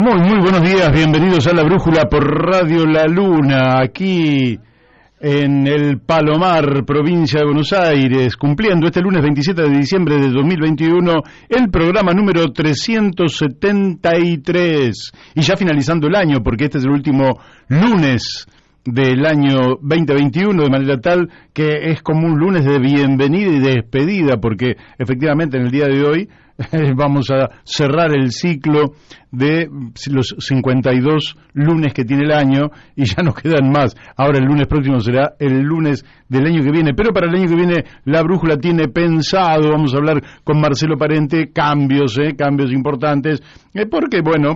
Muy buenos días, bienvenidos a La Brújula por Radio La Luna, aquí en el Palomar, provincia de Buenos Aires, cumpliendo este lunes 27 de diciembre de 2021 el programa número 373, y ya finalizando el año, porque este es el último lunes del año 2021, de manera tal que es como un lunes de bienvenida y de despedida, porque efectivamente en el día de hoy vamos a cerrar el ciclo de los 52 lunes que tiene el año y ya nos quedan más. Ahora el lunes próximo será el lunes del año que viene, pero para el año que viene La Brújula tiene pensado, vamos a hablar con Marcelo Parente, cambios importantes,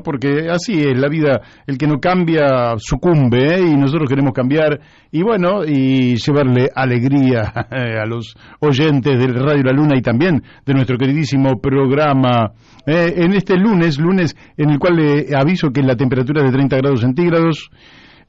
porque así es la vida, el que no cambia sucumbe, y nosotros queremos cambiar y llevarle alegría a los oyentes de Radio La Luna y también de nuestro queridísimo programa en este lunes en el cual le aviso que la temperatura es de 30 grados centígrados,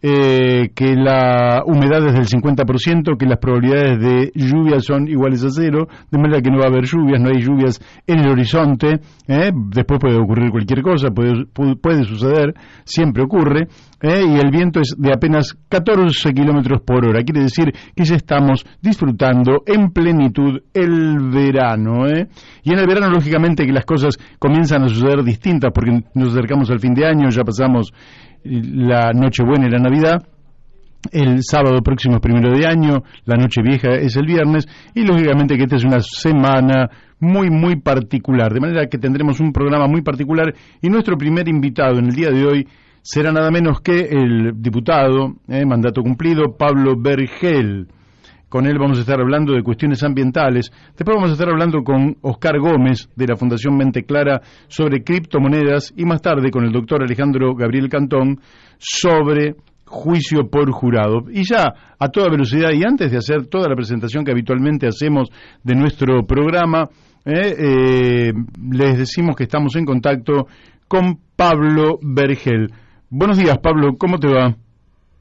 que la humedad es del 50%, que las probabilidades de lluvias son iguales a cero, de manera que no va a haber lluvias, no hay lluvias en el horizonte, después puede ocurrir cualquier cosa, puede suceder, siempre ocurre, y el viento es de apenas 14 kilómetros por hora, quiere decir que ya estamos disfrutando en plenitud el verano, y en el verano lógicamente que las cosas comienzan a suceder distintas, porque nos acercamos al fin de año, ya pasamos la Nochebuena y la Navidad, el sábado próximo es 1 de año, la Nochevieja es el viernes, y lógicamente que esta es una semana muy particular, de manera que tendremos un programa muy particular, y nuestro primer invitado en el día de hoy será nada menos que el diputado, mandato cumplido, Pablo Vergel. Con él vamos a estar hablando de cuestiones ambientales. Después vamos a estar hablando con Oscar Gómez, de la Fundación Mente Clara, sobre criptomonedas, y más tarde con el doctor Alejandro Gabriel Cantón sobre juicio por jurado. Y ya, a toda velocidad, y antes de hacer toda la presentación que habitualmente hacemos de nuestro programa, les decimos que estamos en contacto con Pablo Vergel. Buenos días, Pablo, ¿cómo te va?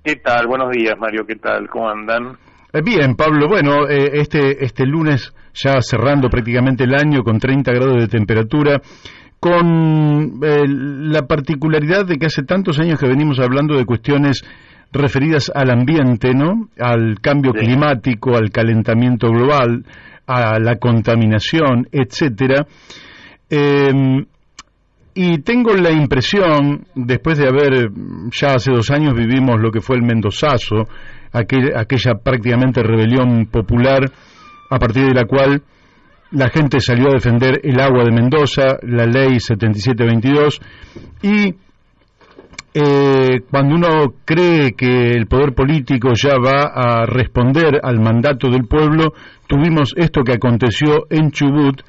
¿Qué tal? Buenos días, Mario, ¿qué tal? ¿Cómo andan? Bien, Pablo, este lunes ya cerrando prácticamente el año con 30 grados de temperatura, con la particularidad de que hace tantos años que venimos hablando de cuestiones referidas al ambiente, ¿no? Al cambio climático, al calentamiento global, a la contaminación, etcétera. Y tengo la impresión, después de haber, ya hace 2 años vivimos lo que fue el Mendozazo, aquella prácticamente rebelión popular, a partir de la cual la gente salió a defender el agua de Mendoza, la ley 7722, y cuando uno cree que el poder político ya va a responder al mandato del pueblo, tuvimos esto que aconteció en Chubut,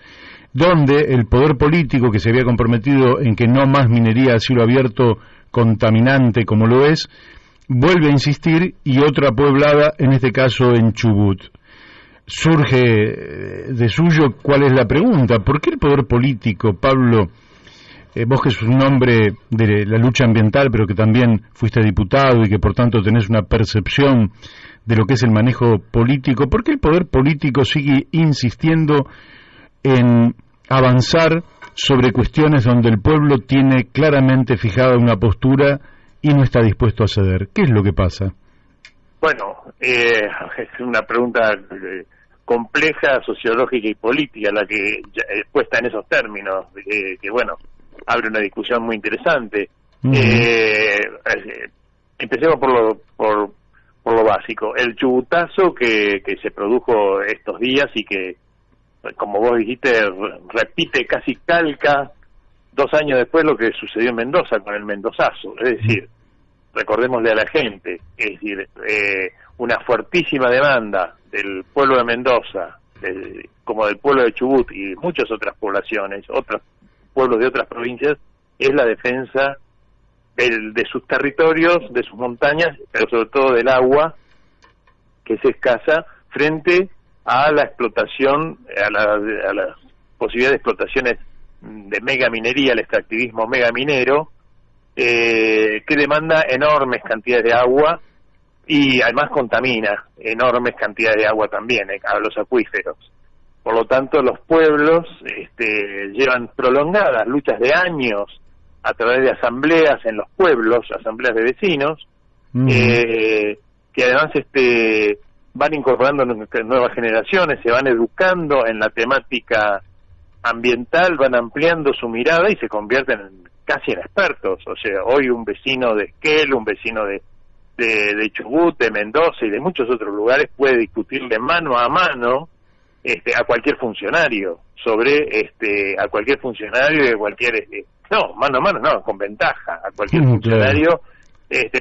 donde el poder político, que se había comprometido en que no más minería a cielo abierto contaminante como lo es, vuelve a insistir, y otra pueblada, en este caso en Chubut. Surge de suyo, ¿cuál es la pregunta? ¿Por qué el poder político, Pablo, vos que sos un hombre de la lucha ambiental, pero que también fuiste diputado y que por tanto tenés una percepción de lo que es el manejo político, ¿por qué el poder político sigue insistiendo en avanzar sobre cuestiones donde el pueblo tiene claramente fijada una postura y no está dispuesto a ceder? ¿Qué es lo que pasa? Bueno, es una pregunta compleja, sociológica y política, la que puesta en esos términos, que abre una discusión muy interesante. Empecemos por lo básico. El chubutazo que se produjo estos días y que, como vos dijiste, repite, casi calca 2 años después lo que sucedió en Mendoza con el Mendozazo. Es decir, recordémosle a la gente, es decir, una fuertísima demanda del pueblo de Mendoza, como del pueblo de Chubut y muchas otras poblaciones, otros pueblos de otras provincias, es la defensa de sus territorios, de sus montañas, pero sobre todo del agua, que es escasa, frente a la explotación, a la posibilidad de explotaciones de megaminería, el extractivismo megaminero, que demanda enormes cantidades de agua y además contamina enormes cantidades de agua también a los acuíferos. Por lo tanto, los pueblos llevan prolongadas luchas de años a través de asambleas en los pueblos, asambleas de vecinos, que además van incorporando nuevas generaciones, se van educando en la temática ambiental, van ampliando su mirada y se convierten casi en expertos. O sea, hoy un vecino de Esquel, un vecino de Chubut, de Mendoza y de muchos otros lugares puede discutirle mano a mano a cualquier funcionario sobre a cualquier funcionario de cualquier no, mano a mano no, con ventaja a cualquier funcionario,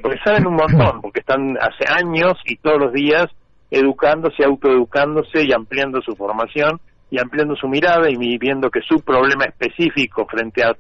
porque saben un montón, porque están hace años y todos los días educándose, autoeducándose y ampliando su formación y ampliando su mirada y viendo que su problema específico frente a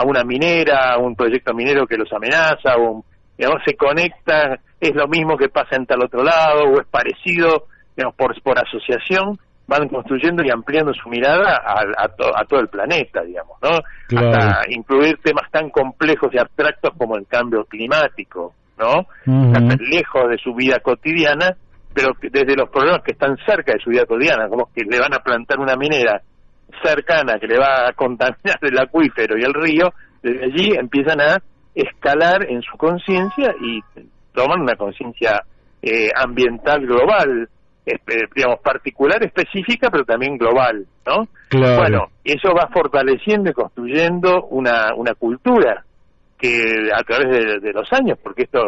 una minera, a un proyecto minero que los amenaza, o digamos, se conecta, es lo mismo que pasa en tal otro lado, o es parecido, digamos, por asociación, van construyendo y ampliando su mirada a todo el planeta, digamos, ¿no? Claro. Hasta incluir temas tan complejos y abstractos como el cambio climático, ¿no? Hasta lejos de su vida cotidiana, pero desde los problemas que están cerca de su vida cotidiana, como que le van a plantar una minera cercana que le va a contaminar el acuífero y el río, desde allí empiezan a escalar en su conciencia y toman una conciencia ambiental global, digamos, particular, específica, pero también global, ¿no? Claro. Bueno, eso va fortaleciendo y construyendo una cultura que a través de los años, porque esto,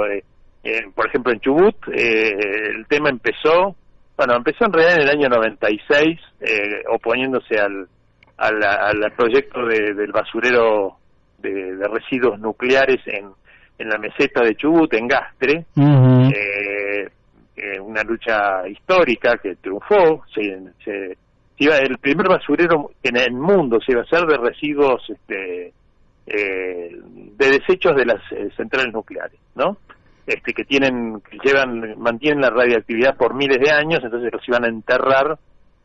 por ejemplo, en Chubut, el tema empezó en realidad en el año 96, oponiéndose al proyecto del basurero de residuos nucleares en la meseta de Chubut, en Gastre, una lucha histórica que triunfó. El primer basurero en el mundo se iba a hacer de residuos de desechos de las centrales nucleares, ¿no? Mantienen la radiactividad por miles de años, entonces los iban a enterrar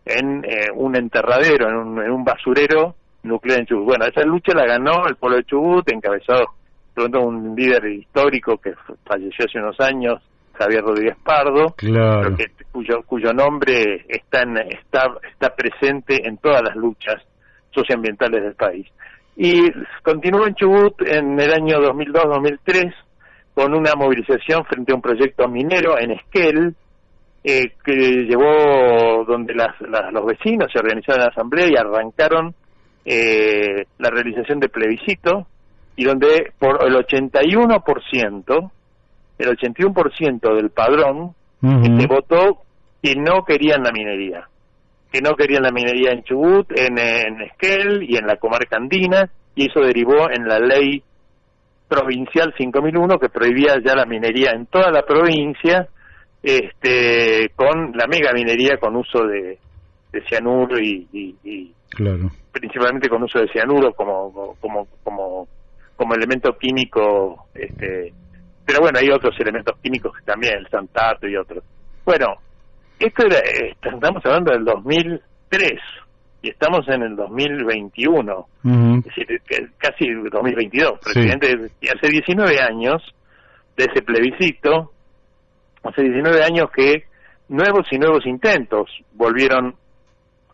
en un enterradero, en un basurero nuclear en Chubut. Bueno, esa lucha la ganó el pueblo de Chubut, encabezado por un líder histórico que falleció hace unos años, Javier Rodríguez Pardo, claro, cuyo nombre está presente en todas las luchas socioambientales del país. Y continuó en Chubut en el año 2002-2003 con una movilización frente a un proyecto minero en Esquel, que llevó donde los vecinos se organizaron en asamblea y arrancaron la realización de plebiscito, y donde por el 81% del padrón votó que no querían la minería, en Chubut, en Esquel y en la comarca andina, y eso derivó en la ley provincial 5001 que prohibía ya la minería en toda la provincia, con la mega minería con uso de cianuro y claro, principalmente con uso de cianuro como elemento químico, pero bueno, hay otros elementos químicos que también, el santato y otros. Bueno, estamos hablando del 2003 y estamos en el 2021, es decir, casi 2022, presidente. Sí. Hace 19 años de ese plebiscito, hace 19 años que nuevos y nuevos intentos volvieron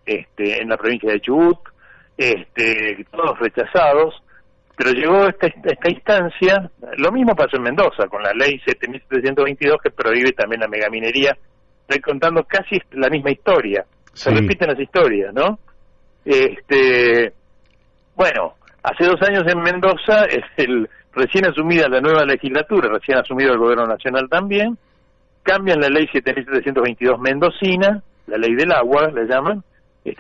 en la provincia de Chubut, todos rechazados, pero llegó esta instancia. Lo mismo pasó en Mendoza con la ley 7.722 que prohíbe también la megaminería. Estoy contando casi la misma historia, se repiten las historias, ¿no? Bueno, hace 2 años en Mendoza, recién asumida la nueva legislatura, recién asumido el gobierno nacional también, cambian la ley 7.722 mendocina, la ley del agua, le llaman,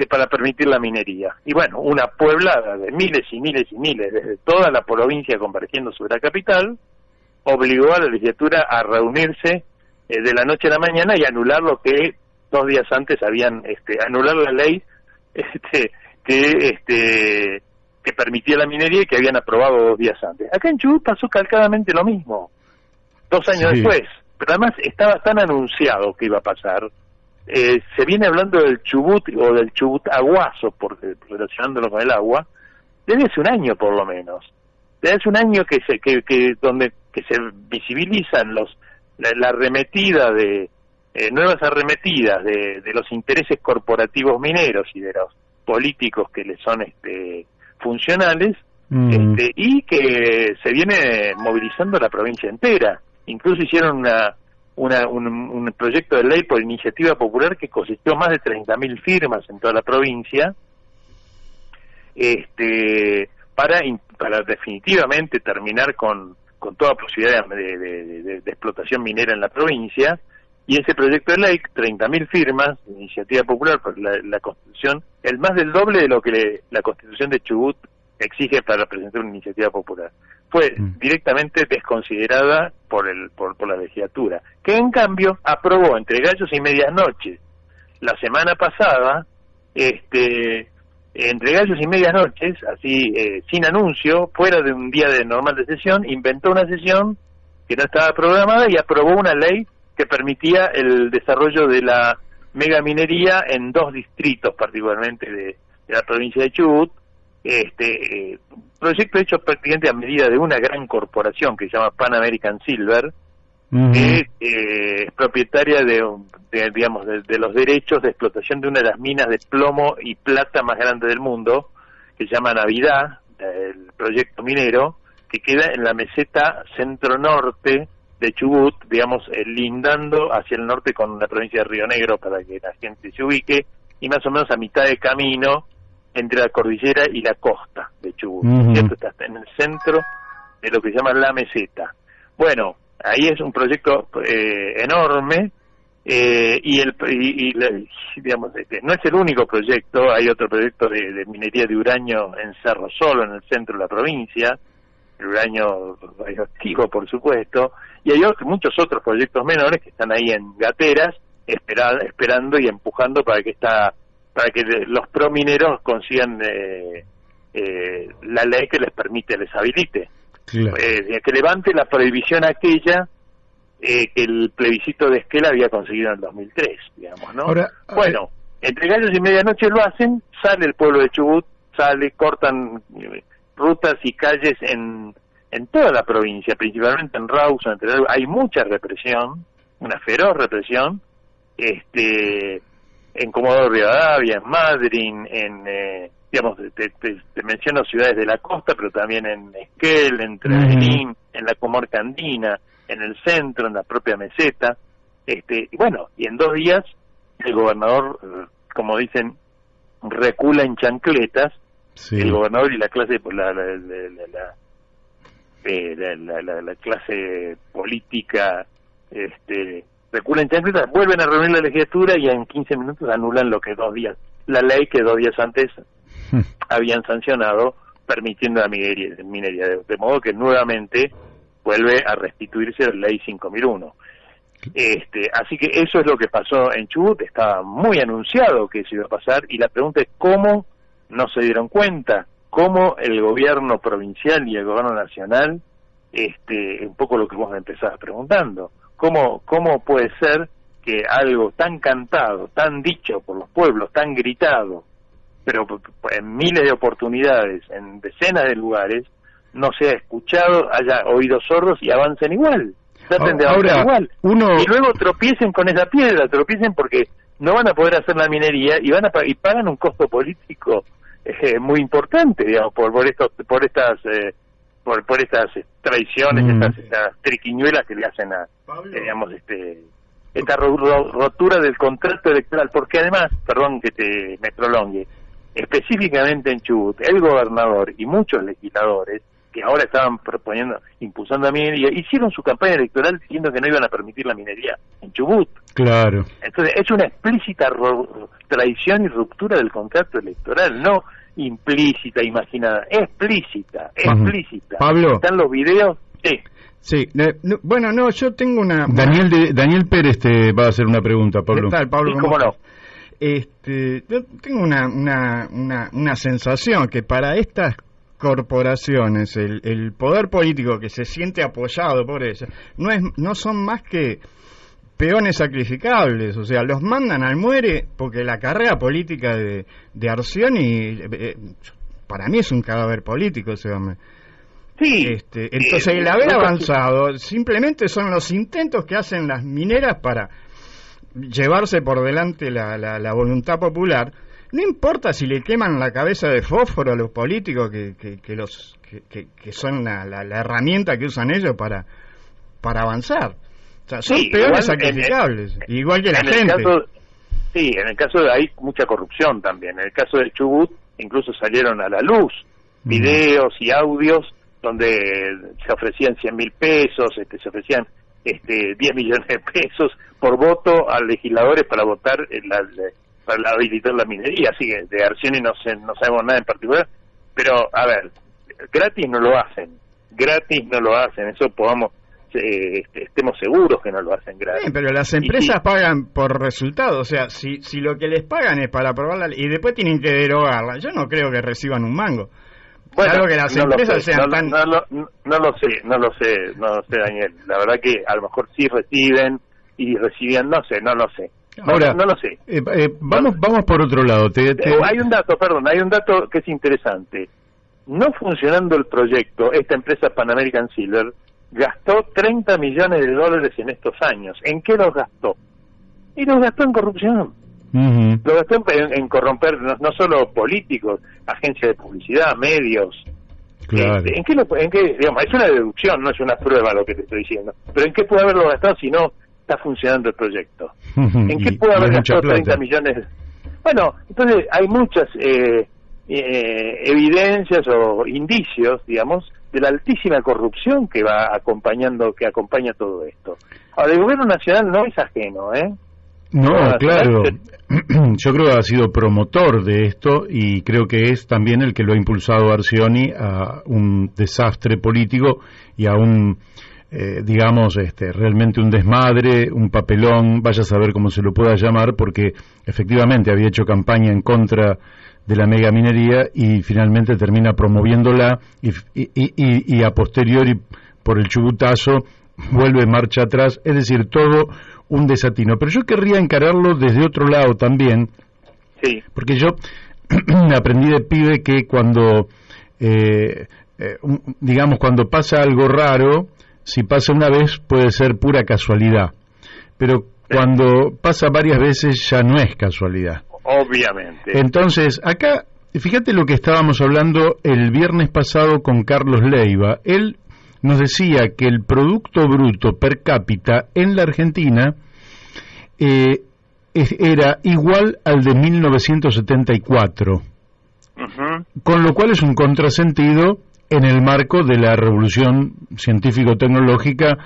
para permitir la minería. Y bueno, una pueblada de miles y miles y miles, desde toda la provincia convergiendo sobre la capital, obligó a la legislatura a reunirse de la noche a la mañana y anular lo que 2 días antes habían, anular la ley que permitía la minería y que habían aprobado 2 días antes. Acá en Chubut pasó calcadamente lo mismo, 2 años después, pero además estaba tan anunciado que iba a pasar. Se viene hablando del Chubut o del Chubut aguazo, relacionándolo con el agua, desde hace un año por lo menos. Desde hace un año que se visibilizan la arremetida nuevas arremetidas de los intereses corporativos mineros y de los políticos que les son funcionales y que se viene movilizando la provincia entera. Incluso hicieron un proyecto de ley por iniciativa popular que cosechó más de 30.000 firmas en toda la provincia, para definitivamente terminar con toda posibilidad de explotación minera en la provincia. Y ese proyecto de ley, 30.000 firmas, iniciativa popular por la Constitución, el más del doble de lo que la Constitución de Chubut exige para presentar una iniciativa popular, fue directamente desconsiderada por la legislatura, que en cambio aprobó entre gallos y medias noches la semana pasada, entre gallos y medias noches, así sin anuncio, fuera de un día de normal de sesión, inventó una sesión que no estaba programada y aprobó una ley que permitía el desarrollo de la megaminería en 2 distritos, particularmente de la provincia de Chubut. Proyecto hecho prácticamente a medida de una gran corporación que se llama Pan American Silver, que es propietaria de los derechos de explotación de una de las minas de plomo y plata más grandes del mundo, que se llama Navidad, el proyecto minero, que queda en la meseta centro-norte de Chubut, lindando hacia el norte con la provincia de Río Negro, para que la gente se ubique, y más o menos a mitad de camino entre la cordillera y la costa de Chubut, ¿cierto? Está en el centro de lo que se llama la meseta. Bueno, ahí es un proyecto enorme, no es el único proyecto. Hay otro proyecto de minería de uranio en Cerro Solo, en el centro de la provincia, el uranio radioactivo, por supuesto, y hay muchos otros proyectos menores que están ahí en gateras, esperando y empujando para que los promineros consigan la ley que les habilite, claro. Que levante la prohibición aquella que el plebiscito de Esquel había conseguido en el 2003, ¿no? Ahora, bueno, entre gallos y medianoche lo hacen, sale el pueblo de Chubut, cortan rutas y calles en toda la provincia, principalmente en Rawson, hay mucha represión, una feroz represión, en Comodoro Rivadavia, en Madryn, te menciono ciudades de la costa, pero también en Esquel, en Trevelín, en la comarca andina, en el centro, en la propia meseta, y en 2 días el gobernador, como dicen, recula en chancletas. Sí. El gobernador y la clase la clase política reculan en chancletas, vuelven a reunir la legislatura y en 15 minutos anulan la ley que 2 días antes habían sancionado, permitiendo la minería, de modo que nuevamente vuelve a restituirse la ley 5001. Así que eso es lo que pasó en Chubut. Estaba muy anunciado que eso iba a pasar, y la pregunta es cómo no se dieron cuenta, cómo el gobierno provincial y el gobierno nacional, un poco lo que vos me empezabas preguntando, cómo puede ser que algo tan cantado, tan dicho por los pueblos, tan gritado, pero en miles de oportunidades, en decenas de lugares, no sea escuchado, haya oídos sordos y avancen igual, traten de avanzar igual, y luego tropiecen con esa piedra, porque no van a poder hacer la minería y pagan un costo político muy importante, por estas traiciones, estas triquiñuelas que le hacen a, esta rotura del contrato electoral, porque además, perdón que me prolongue, específicamente en Chubut, el gobernador y muchos legisladores que ahora estaban impulsando la minería, hicieron su campaña electoral diciendo que no iban a permitir la minería en Chubut. Claro. Entonces es una explícita traición y ruptura del contrato electoral, no implícita, imaginada, explícita. Pablo. ¿Están los videos? Sí. Sí, yo tengo una... Daniel Pérez te va a hacer una pregunta, Pablo. ¿Qué tal, Pablo? Sí, ¿cómo no? Yo tengo una sensación que para estas corporaciones, el poder político que se siente apoyado por ellas, no son más que peones sacrificables, o sea, los mandan al muere, porque la carrera política de Arcioni, para mí es un cadáver político ese hombre. Sí. Entonces, el haber avanzado simplemente son los intentos que hacen las mineras para llevarse por delante la voluntad popular. no importa si le queman la cabeza de fósforo a los políticos que son la herramienta que usan ellos para avanzar. O sea, son peores sacrificables, igual que la gente. En el caso hay mucha corrupción también. En el caso del Chubut incluso salieron a la luz videos y audios donde se ofrecían 100.000 pesos, se ofrecían 10 millones de pesos por voto a legisladores para votar para habilitar la minería. Así que de Arcioni no sabemos nada en particular, pero a ver, gratis no lo hacen, eso estemos seguros que no lo hacen gratis. Sí, pero las empresas pagan por resultados, o sea, si lo que les pagan es para aprobarla y después tienen que derogarla, yo no creo que reciban un mango. Bueno, claro que las empresas sean tan... No lo sé, Daniel. La verdad que a lo mejor sí reciben y recibían, no lo sé. Ahora, no lo sé. Vamos por otro lado. Hay un dato que es interesante. No funcionando el proyecto, esta empresa Pan American Silver gastó $30 millones en estos años. ¿En qué los gastó? Y los gastó en corrupción. Uh-huh. Lo gastó en corromper no solo políticos, agencias de publicidad, medios. Claro. ¿En qué, digamos, es una deducción, no es una prueba lo que te estoy diciendo? Pero ¿en qué puede haberlo gastado si no está funcionando el proyecto? Uh-huh. ¿En qué puede haber gastado 30 millones? Bueno, entonces hay muchas evidencias o indicios, digamos, de la altísima corrupción que acompaña todo esto. Ahora, el gobierno nacional no es ajeno, No, claro. Yo creo que ha sido promotor de esto y creo que es también el que lo ha impulsado Arcioni a un desastre político y a un, realmente un desmadre, un papelón, vaya a saber cómo se lo pueda llamar, porque efectivamente había hecho campaña en contra de la megaminería y finalmente termina promoviéndola y a posteriori por el chubutazo vuelve marcha atrás, es decir, todo un desatino. Pero yo querría encararlo desde otro lado también, sí, porque yo aprendí de pibe que cuando cuando pasa algo raro, si pasa una vez puede ser pura casualidad, pero cuando pasa varias veces ya no es casualidad. Obviamente. Entonces, acá, fíjate lo que estábamos hablando el viernes pasado con Carlos Leiva. Él nos decía que el Producto Bruto per cápita en la Argentina era igual al de 1974, uh-huh, con lo cual es un contrasentido en el marco de la revolución científico-tecnológica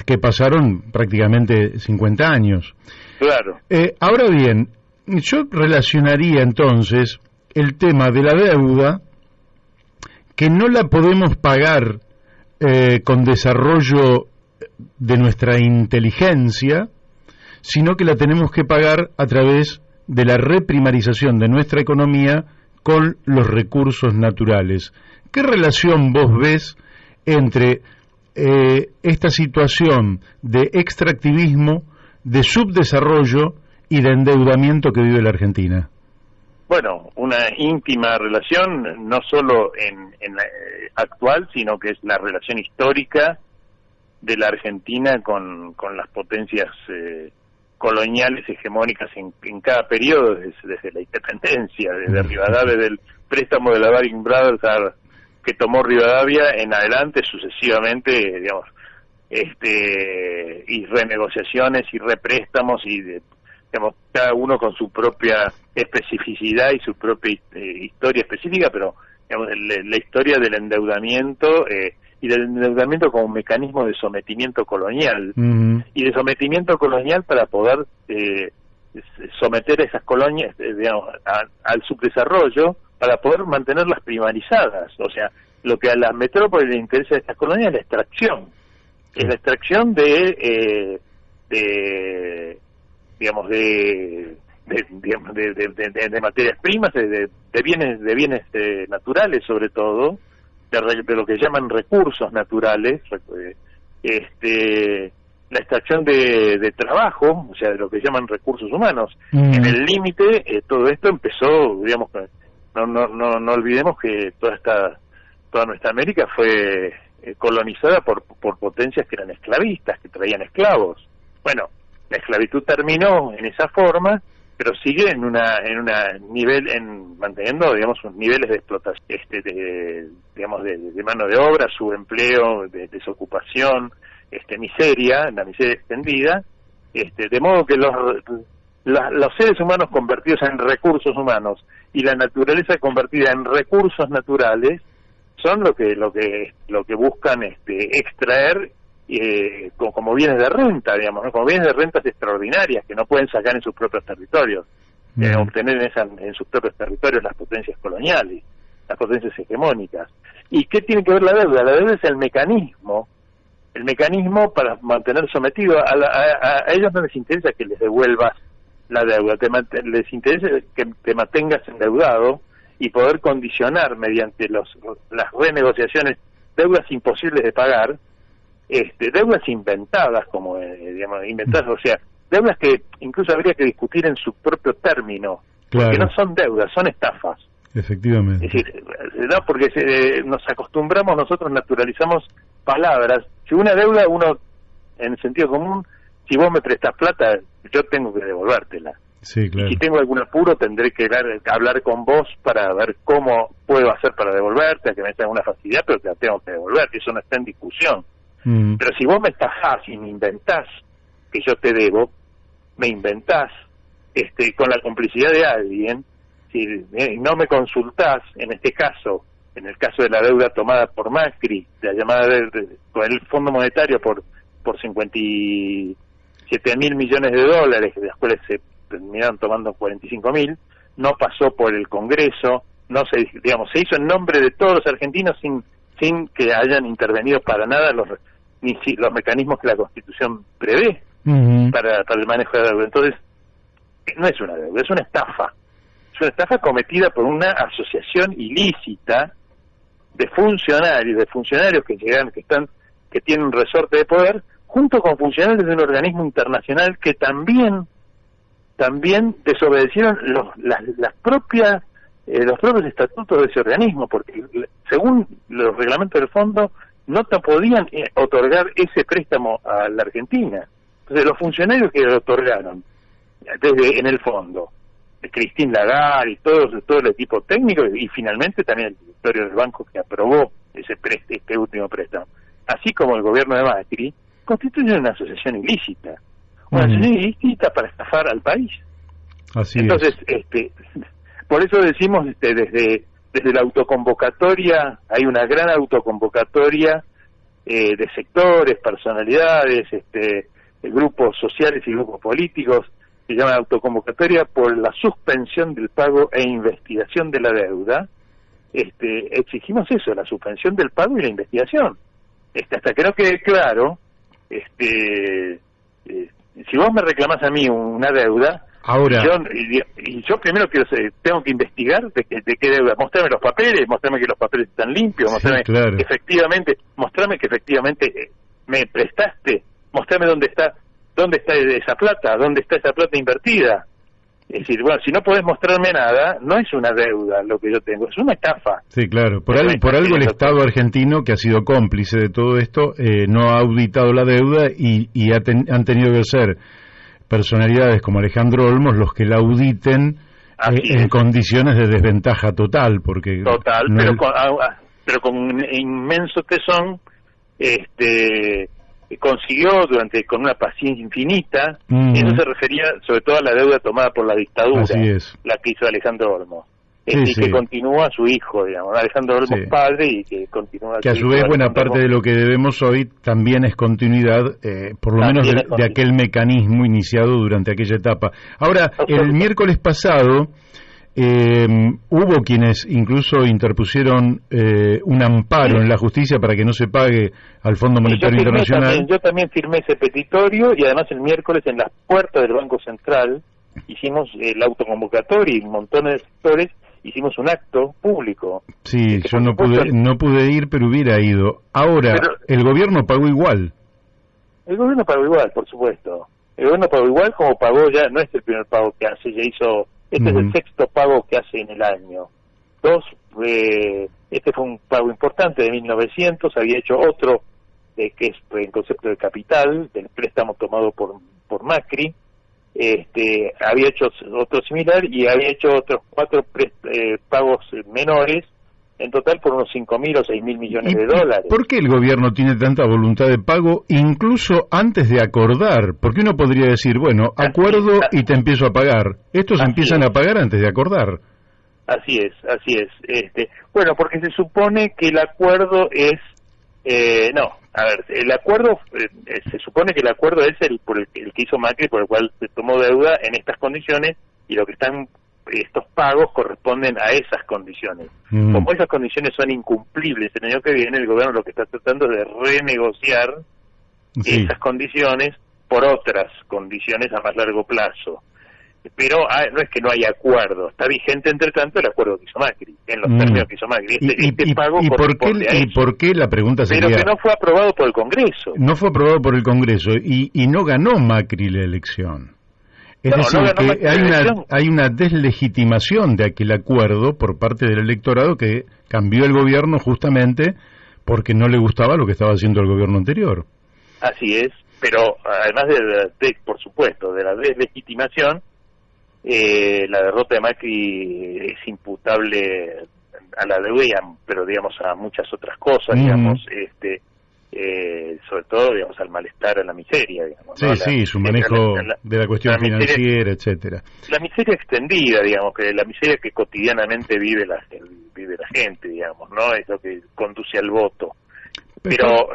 que pasaron prácticamente 50 años. Claro. Ahora bien, yo relacionaría entonces el tema de la deuda, que no la podemos pagar con desarrollo de nuestra inteligencia, sino que la tenemos que pagar a través de la reprimarización de nuestra economía con los recursos naturales. ¿Qué relación vos ves entre esta situación de extractivismo, de subdesarrollo y de endeudamiento que vive la Argentina? Bueno, una íntima relación, no solo en la actual, sino que es la relación histórica de la Argentina con las potencias coloniales hegemónicas en cada periodo, desde la independencia, desde Rivadavia, del préstamo de la Baring Brothers que tomó Rivadavia en adelante, sucesivamente, digamos, y renegociaciones y représtamos y digamos, cada uno con su propia especificidad y su propia historia específica, pero digamos, la historia del endeudamiento y del endeudamiento como un mecanismo de sometimiento colonial, uh-huh, y de sometimiento colonial para poder someter a esas colonias, digamos, al subdesarrollo, para poder mantenerlas primarizadas. O sea, lo que a las metrópolis les interesa de estas colonias es la extracción, es la extracción de materias primas, de bienes naturales, sobre todo, de lo que llaman recursos naturales, la extracción de trabajo, o sea, de lo que llaman recursos humanos. uh-huh. En el límite, todo esto empezó, digamos, no olvidemos que toda nuestra América fue colonizada por potencias que eran esclavistas, que traían esclavos. Bueno, la esclavitud terminó en esa forma pero sigue en una nivel, manteniendo, digamos, unos niveles de explotación, digamos, de mano de obra, subempleo, de desocupación, miseria, la miseria extendida, de modo que los seres humanos convertidos en recursos humanos y la naturaleza convertida en recursos naturales son lo que buscan extraer como bienes de renta, digamos, ¿no? Como bienes de rentas extraordinarias que no pueden sacar en sus propios territorios, obtener en sus propios territorios las potencias coloniales, las potencias hegemónicas. ¿Y qué tiene que ver la deuda? La deuda es el mecanismo para mantener sometido a ellos. No les interesa que les devuelvas la deuda, les interesa que te mantengas endeudado y poder condicionar mediante las renegociaciones deudas imposibles de pagar, deudas inventadas, como digamos, inventadas, o sea, deudas que incluso habría que discutir en su propio término, claro, porque no son deudas, son estafas. Efectivamente. Es decir, no, porque nos acostumbramos, nosotros naturalizamos palabras. Si una deuda, uno, en el sentido común, si vos me prestás plata, yo tengo que devolvértela. Sí, claro. Y si tengo algún apuro, tendré que hablar con vos para ver cómo puedo hacer para devolverte, a que me des alguna facilidad, pero te la tengo que devolver, eso no está en discusión. Pero si vos me estafás y me inventás que yo te debo, me inventás con la complicidad de alguien, si no me consultás, en este caso, en el caso de la deuda tomada por Macri, la llamada con el Fondo Monetario por 57.000 millones de dólares, de las cuales se terminaron tomando 45.000, no pasó por el Congreso, se hizo en nombre de todos los argentinos sin que hayan intervenido para nada los mecanismos que la Constitución prevé para el manejo de la deuda. Entonces, no es una deuda, es una estafa. Es una estafa cometida por una asociación ilícita de funcionarios que tienen un resorte de poder, junto con funcionarios de un organismo internacional que también desobedecieron los propios estatutos de ese organismo, porque según los reglamentos del fondo no te podían otorgar ese préstamo a la Argentina. Entonces los funcionarios que lo otorgaron en el fondo, Christine Lagarde y todo el equipo técnico, y finalmente también el directorio del banco que aprobó este último préstamo, así como el gobierno de Macri, constituyen una asociación ilícita. Una asociación ilícita para estafar al país. Así Entonces, por eso decimos, desde la autoconvocatoria, hay una gran autoconvocatoria de sectores, personalidades, grupos sociales y grupos políticos, se llama autoconvocatoria por la suspensión del pago e investigación de la deuda. Exigimos eso, la suspensión del pago y la investigación. Hasta que no quede claro, si vos me reclamás a mí una deuda, ahora yo primero tengo que investigar de qué deuda. Mostrame los papeles, mostrame que los papeles están limpios, mostrame claro, que efectivamente me prestaste, mostrame dónde está esa plata invertida. Es decir, bueno, si no podés mostrarme nada, no es una deuda lo que yo tengo, es una estafa. Sí, claro. Por algo el Estado argentino, que ha sido cómplice de todo esto, no ha auditado la deuda y han tenido que ser personalidades como Alejandro Olmos los que la auditen en condiciones de desventaja total, porque pero con un inmenso tesón, consiguió con una paciencia infinita, y eso se refería sobre todo a la deuda tomada por la dictadura, la que hizo Alejandro Olmos, y que continúa su hijo, digamos, Alejandro Olmos padre, y que continúa que a su vez buena parte de lo que debemos hoy también es continuidad, por lo menos de aquel mecanismo iniciado durante aquella etapa. Ahora, el miércoles pasado hubo quienes incluso interpusieron un amparo en la justicia para que no se pague al Fondo Monetario Internacional. Yo también firmé ese petitorio, y además el miércoles en las puertas del Banco Central hicimos la autoconvocatoria, y montones de sectores hicimos un acto público. Sí, yo no pude ir, pero hubiera ido. Ahora, el gobierno pagó igual. El gobierno pagó igual, por supuesto. El gobierno pagó igual como pagó ya, no es el primer pago que hace, ya hizo. Este es el sexto pago que hace en el año. Este fue un pago importante de 1900, había hecho otro que es en concepto de capital, del préstamo tomado por Macri, había hecho otro similar y había hecho otros 4 pagos menores, en total por unos 5.000 o 6.000 millones de dólares. ¿Por qué el gobierno tiene tanta voluntad de pago incluso antes de acordar? Porque uno podría decir, bueno, acuerdo y te empiezo a pagar. Estos empiezan a pagar antes de acordar. Así es. Bueno, porque se supone que el acuerdo es... el acuerdo, se supone que el acuerdo es el que hizo Macri, por el cual se tomó deuda en estas condiciones, y lo que están... estos pagos corresponden a esas condiciones. Como esas condiciones son incumplibles el año que viene, el gobierno lo que está tratando es de renegociar esas condiciones por otras condiciones a más largo plazo. Pero no es que no haya acuerdo, está vigente entre tanto el acuerdo que hizo Macri, en los términos que hizo Macri. Este pago corresponde a eso. ¿Y por qué? La pregunta sería... Pero que no fue aprobado por el Congreso. No fue aprobado por el Congreso y no ganó Macri la elección. Es decir, que hay una deslegitimación de aquel acuerdo por parte del electorado que cambió el gobierno justamente porque no le gustaba lo que estaba haciendo el gobierno anterior. Así es, pero además por supuesto, de la deslegitimación, la derrota de Macri es imputable a la deuda, pero digamos a muchas otras cosas, digamos, sobre todo, digamos, al malestar, a la miseria, digamos. Sí, su manejo de la cuestión financiera, etcétera. La miseria extendida, digamos, que la miseria que cotidianamente vive la gente, digamos, ¿no? Es lo que conduce al voto. Pero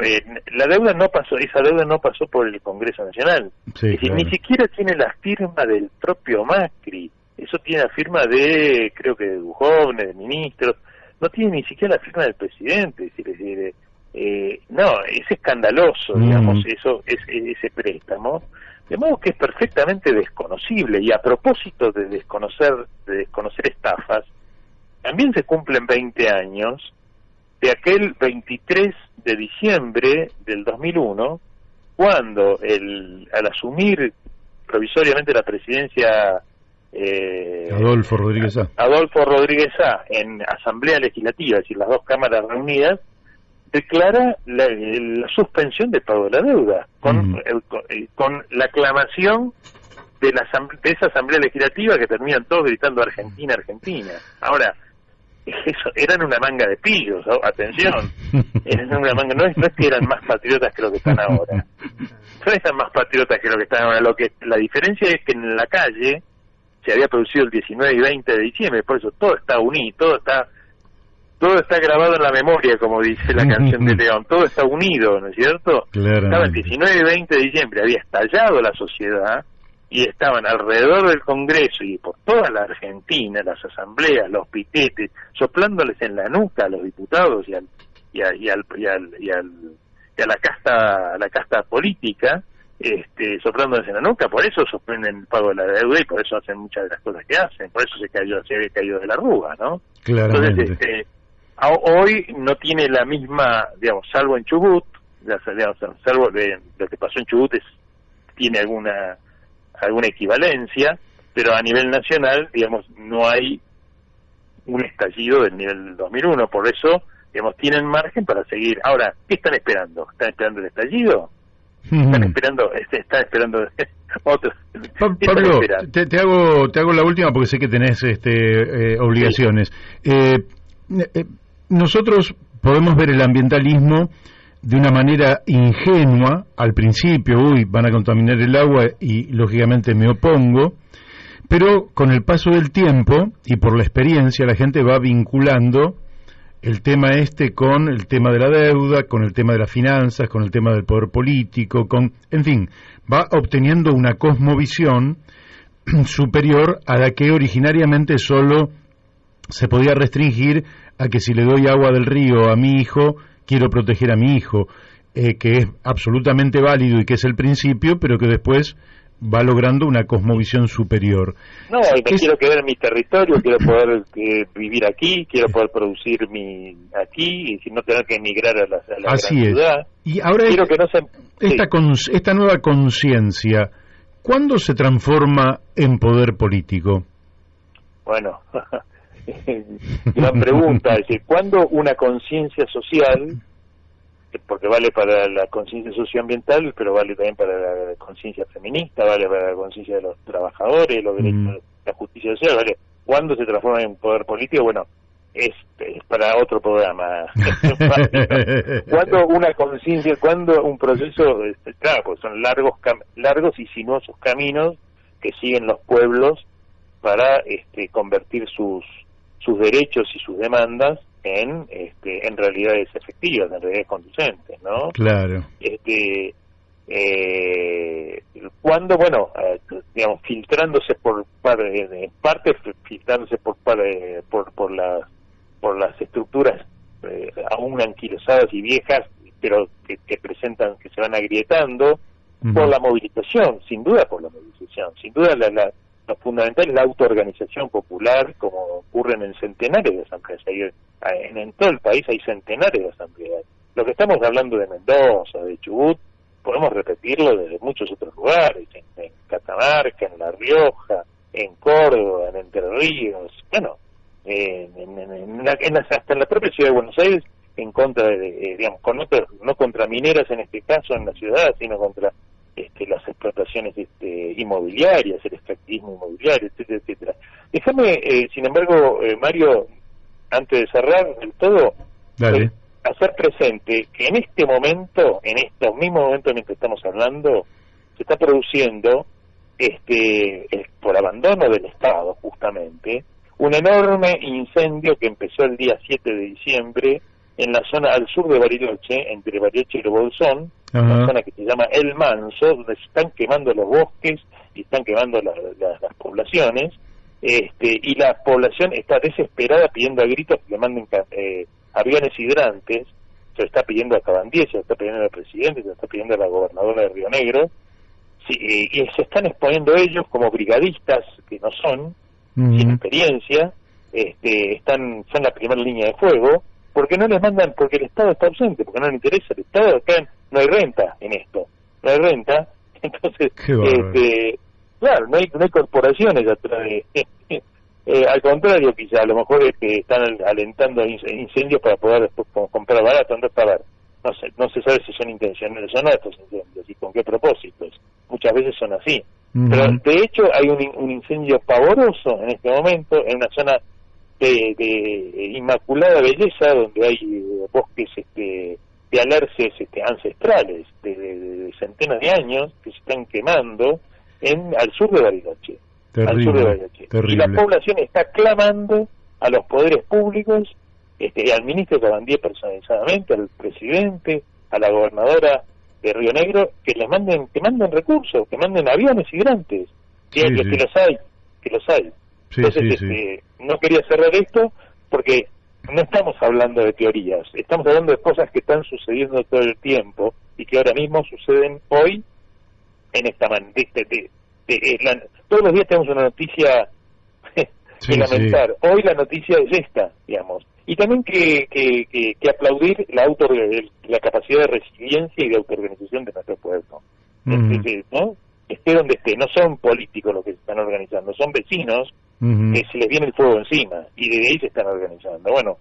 la deuda no pasó, esa deuda no pasó por el Congreso Nacional. Sí, es decir, ni siquiera tiene la firma del propio Macri. Eso tiene la firma de, creo que de Duhovne, de ministros. No tiene ni siquiera la firma del presidente. Es decir, no, es escandaloso, digamos, ese préstamo. De modo que es perfectamente desconocible. Y a propósito de desconocer estafas, también se cumplen 20 años de aquel 23 de diciembre del 2001, cuando al asumir provisoriamente la presidencia Adolfo Rodríguez Sá en Asamblea Legislativa, es decir, las dos cámaras reunidas, declara la suspensión del pago de la deuda, con la aclamación de esa Asamblea Legislativa que terminan todos gritando Argentina, Argentina. Ahora, eso eran una manga de pillos, atención, eran una manga, no es que eran más patriotas que lo que están ahora, no eran más patriotas que lo que están ahora, la diferencia es que en la calle se había producido el 19 y 20 de diciembre, por eso todo está unido, todo está grabado en la memoria, como dice la canción de León, todo está unido, ¿no es cierto? Estaba el 19 y 20 de diciembre, había estallado la sociedad, y estaban alrededor del Congreso y por toda la Argentina, las asambleas, los piquetes, soplándoles en la nuca a los diputados y a la casta política, soplándoles en la nuca. Por eso suspenden el pago de la deuda y por eso hacen muchas de las cosas que hacen, por eso se había caído de la arruga, ¿no? Claramente. Entonces, hoy no tiene la misma, digamos, salvo en Chubut, salvo de lo que pasó en Chubut, tiene alguna equivalencia, pero a nivel nacional, digamos, no hay un estallido del nivel del 2001, por eso, digamos, tienen margen para seguir. Ahora, ¿qué están esperando? ¿Están esperando el estallido? ¿Están esperando otros? Pablo, te hago la última porque sé que tenés obligaciones. Nosotros podemos ver el ambientalismo de una manera ingenua, al principio, van a contaminar el agua y lógicamente me opongo, pero con el paso del tiempo y por la experiencia la gente va vinculando el tema con el tema de la deuda, con el tema de las finanzas, con el tema del poder político, en fin, va obteniendo una cosmovisión superior a la que originariamente solo se podía restringir a que si le doy agua del río a mi hijo, quiero proteger a mi hijo, que es absolutamente válido y que es el principio, pero que después va logrando una cosmovisión superior. No, quiero quedar en mi territorio, quiero poder vivir aquí, quiero poder producir aquí, y no tener que emigrar a la gran ciudad. Y ahora esta nueva conciencia, ¿cuándo se transforma en poder político? Bueno, gran pregunta, es decir, ¿cuándo una conciencia social porque vale para la conciencia socioambiental, pero vale también para la conciencia feminista, vale para la conciencia de los trabajadores, los derechos, la justicia social, vale. ¿Cuándo se transforma en poder político? Bueno, es para otro programa. Cuando una conciencia, cuando un proceso, claro, pues son largos y sinuosos caminos que siguen los pueblos para convertir sus derechos y sus demandas en realidades efectivas, en realidades conducentes, ¿no? Claro. Cuando, bueno, digamos, filtrándose por las estructuras aún anquilosadas y viejas, pero que presentan, que se van agrietando, por la movilización, sin duda por la movilización, sin duda lo fundamental es la autoorganización popular, como ocurren en centenares de asambleas. En todo el país hay centenares de asambleas. Lo que estamos hablando de Mendoza, de Chubut, podemos repetirlo desde muchos otros lugares, en Catamarca, en La Rioja, en Córdoba, en Entre Ríos, bueno, hasta en la propia ciudad de Buenos Aires, en contra digamos, no contra mineras en este caso en la ciudad, sino contra las explotaciones inmobiliarias, el extractivismo inmobiliario, etcétera, etcétera. Déjame, sin embargo, Mario, antes de cerrar del todo, hacer presente que en este momento, en estos mismos momentos en los que estamos hablando, se está produciendo, por abandono del Estado, justamente, un enorme incendio que empezó el día 7 de diciembre en la zona al sur de Bariloche, entre Bariloche y el Bolsón, una zona que se llama El Manso, donde se están quemando los bosques y están quemando las poblaciones, y la población está desesperada pidiendo a gritos que le manden aviones hidrantes. Se lo está pidiendo a Cabandier, se lo está pidiendo al presidente, se lo está pidiendo a la gobernadora de Río Negro, y se están exponiendo ellos como brigadistas que no son, sin experiencia, son la primera línea de fuego, porque no les mandan, porque el Estado está ausente, porque no le interesa el Estado. Acá no hay renta en esto, no hay renta, entonces claro, no hay corporaciones atrás al contrario, quizá a lo mejor están alentando incendios para poder después comprar barato. No se sabe si son intencionales o no estos incendios y con qué propósitos. Muchas veces son así. Pero de hecho hay un incendio pavoroso en este momento en una zona de inmaculada belleza, donde hay bosques de alerces ancestrales de centenas de años que se están quemando al sur de Bariloche. Terrible. Y la población está clamando a los poderes públicos, al ministro Cabandier personalizadamente, al presidente, a la gobernadora de Río Negro, que manden recursos, que manden aviones hidrantes, que los hay. Entonces, no quería cerrar esto porque no estamos hablando de teorías, estamos hablando de cosas que están sucediendo todo el tiempo y que ahora mismo suceden hoy en esta todos los días tenemos una noticia que lamentar. Hoy la noticia es esta, digamos. Y también que aplaudir la capacidad de resiliencia y de autoorganización de nuestro pueblo. ¿No? Esté donde esté, no son políticos los que se están organizando, son vecinos que se les viene el fuego encima y desde ahí se están organizando. Bueno,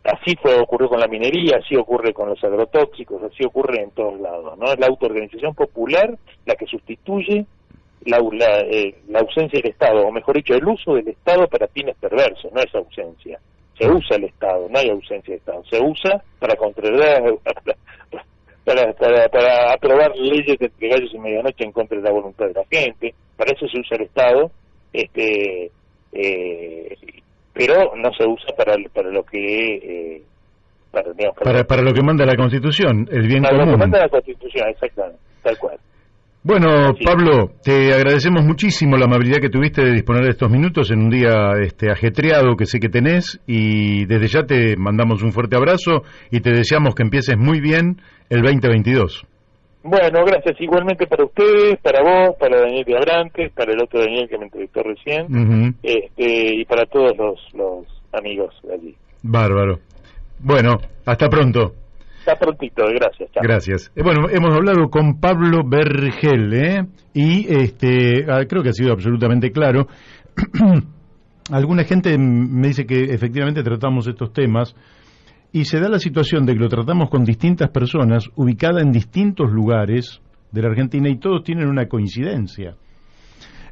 así ocurrió con la minería, así ocurre con los agrotóxicos, así ocurre en todos lados, ¿no? Es la autoorganización popular la que sustituye la ausencia del Estado, o mejor dicho, el uso del Estado para fines perversos. No es ausencia, se usa el Estado, no hay ausencia de Estado, se usa para controlar, para aprobar leyes de gallos y medianoche en contra de la voluntad de la gente. Para eso se usa el Estado, pero no se usa para lo que para lo que manda la Constitución, el bien común. Para lo que manda la Constitución, exactamente, tal cual. Bueno, Pablo, te agradecemos muchísimo la amabilidad que tuviste de disponer de estos minutos en un día ajetreado que sé que tenés, y desde ya te mandamos un fuerte abrazo y te deseamos que empieces muy bien el 2022. Bueno, gracias igualmente para ustedes, para vos, para Daniel de Abrantes, para el otro Daniel que me entrevistó recién, y para todos los amigos de allí. Bárbaro. Bueno, hasta pronto. Hasta prontito, gracias. Chao. Gracias. Bueno, hemos hablado con Pablo Vergel, y creo que ha sido absolutamente claro. Alguna gente me dice que efectivamente tratamos estos temas y se da la situación de que lo tratamos con distintas personas ubicadas en distintos lugares de la Argentina y todos tienen una coincidencia.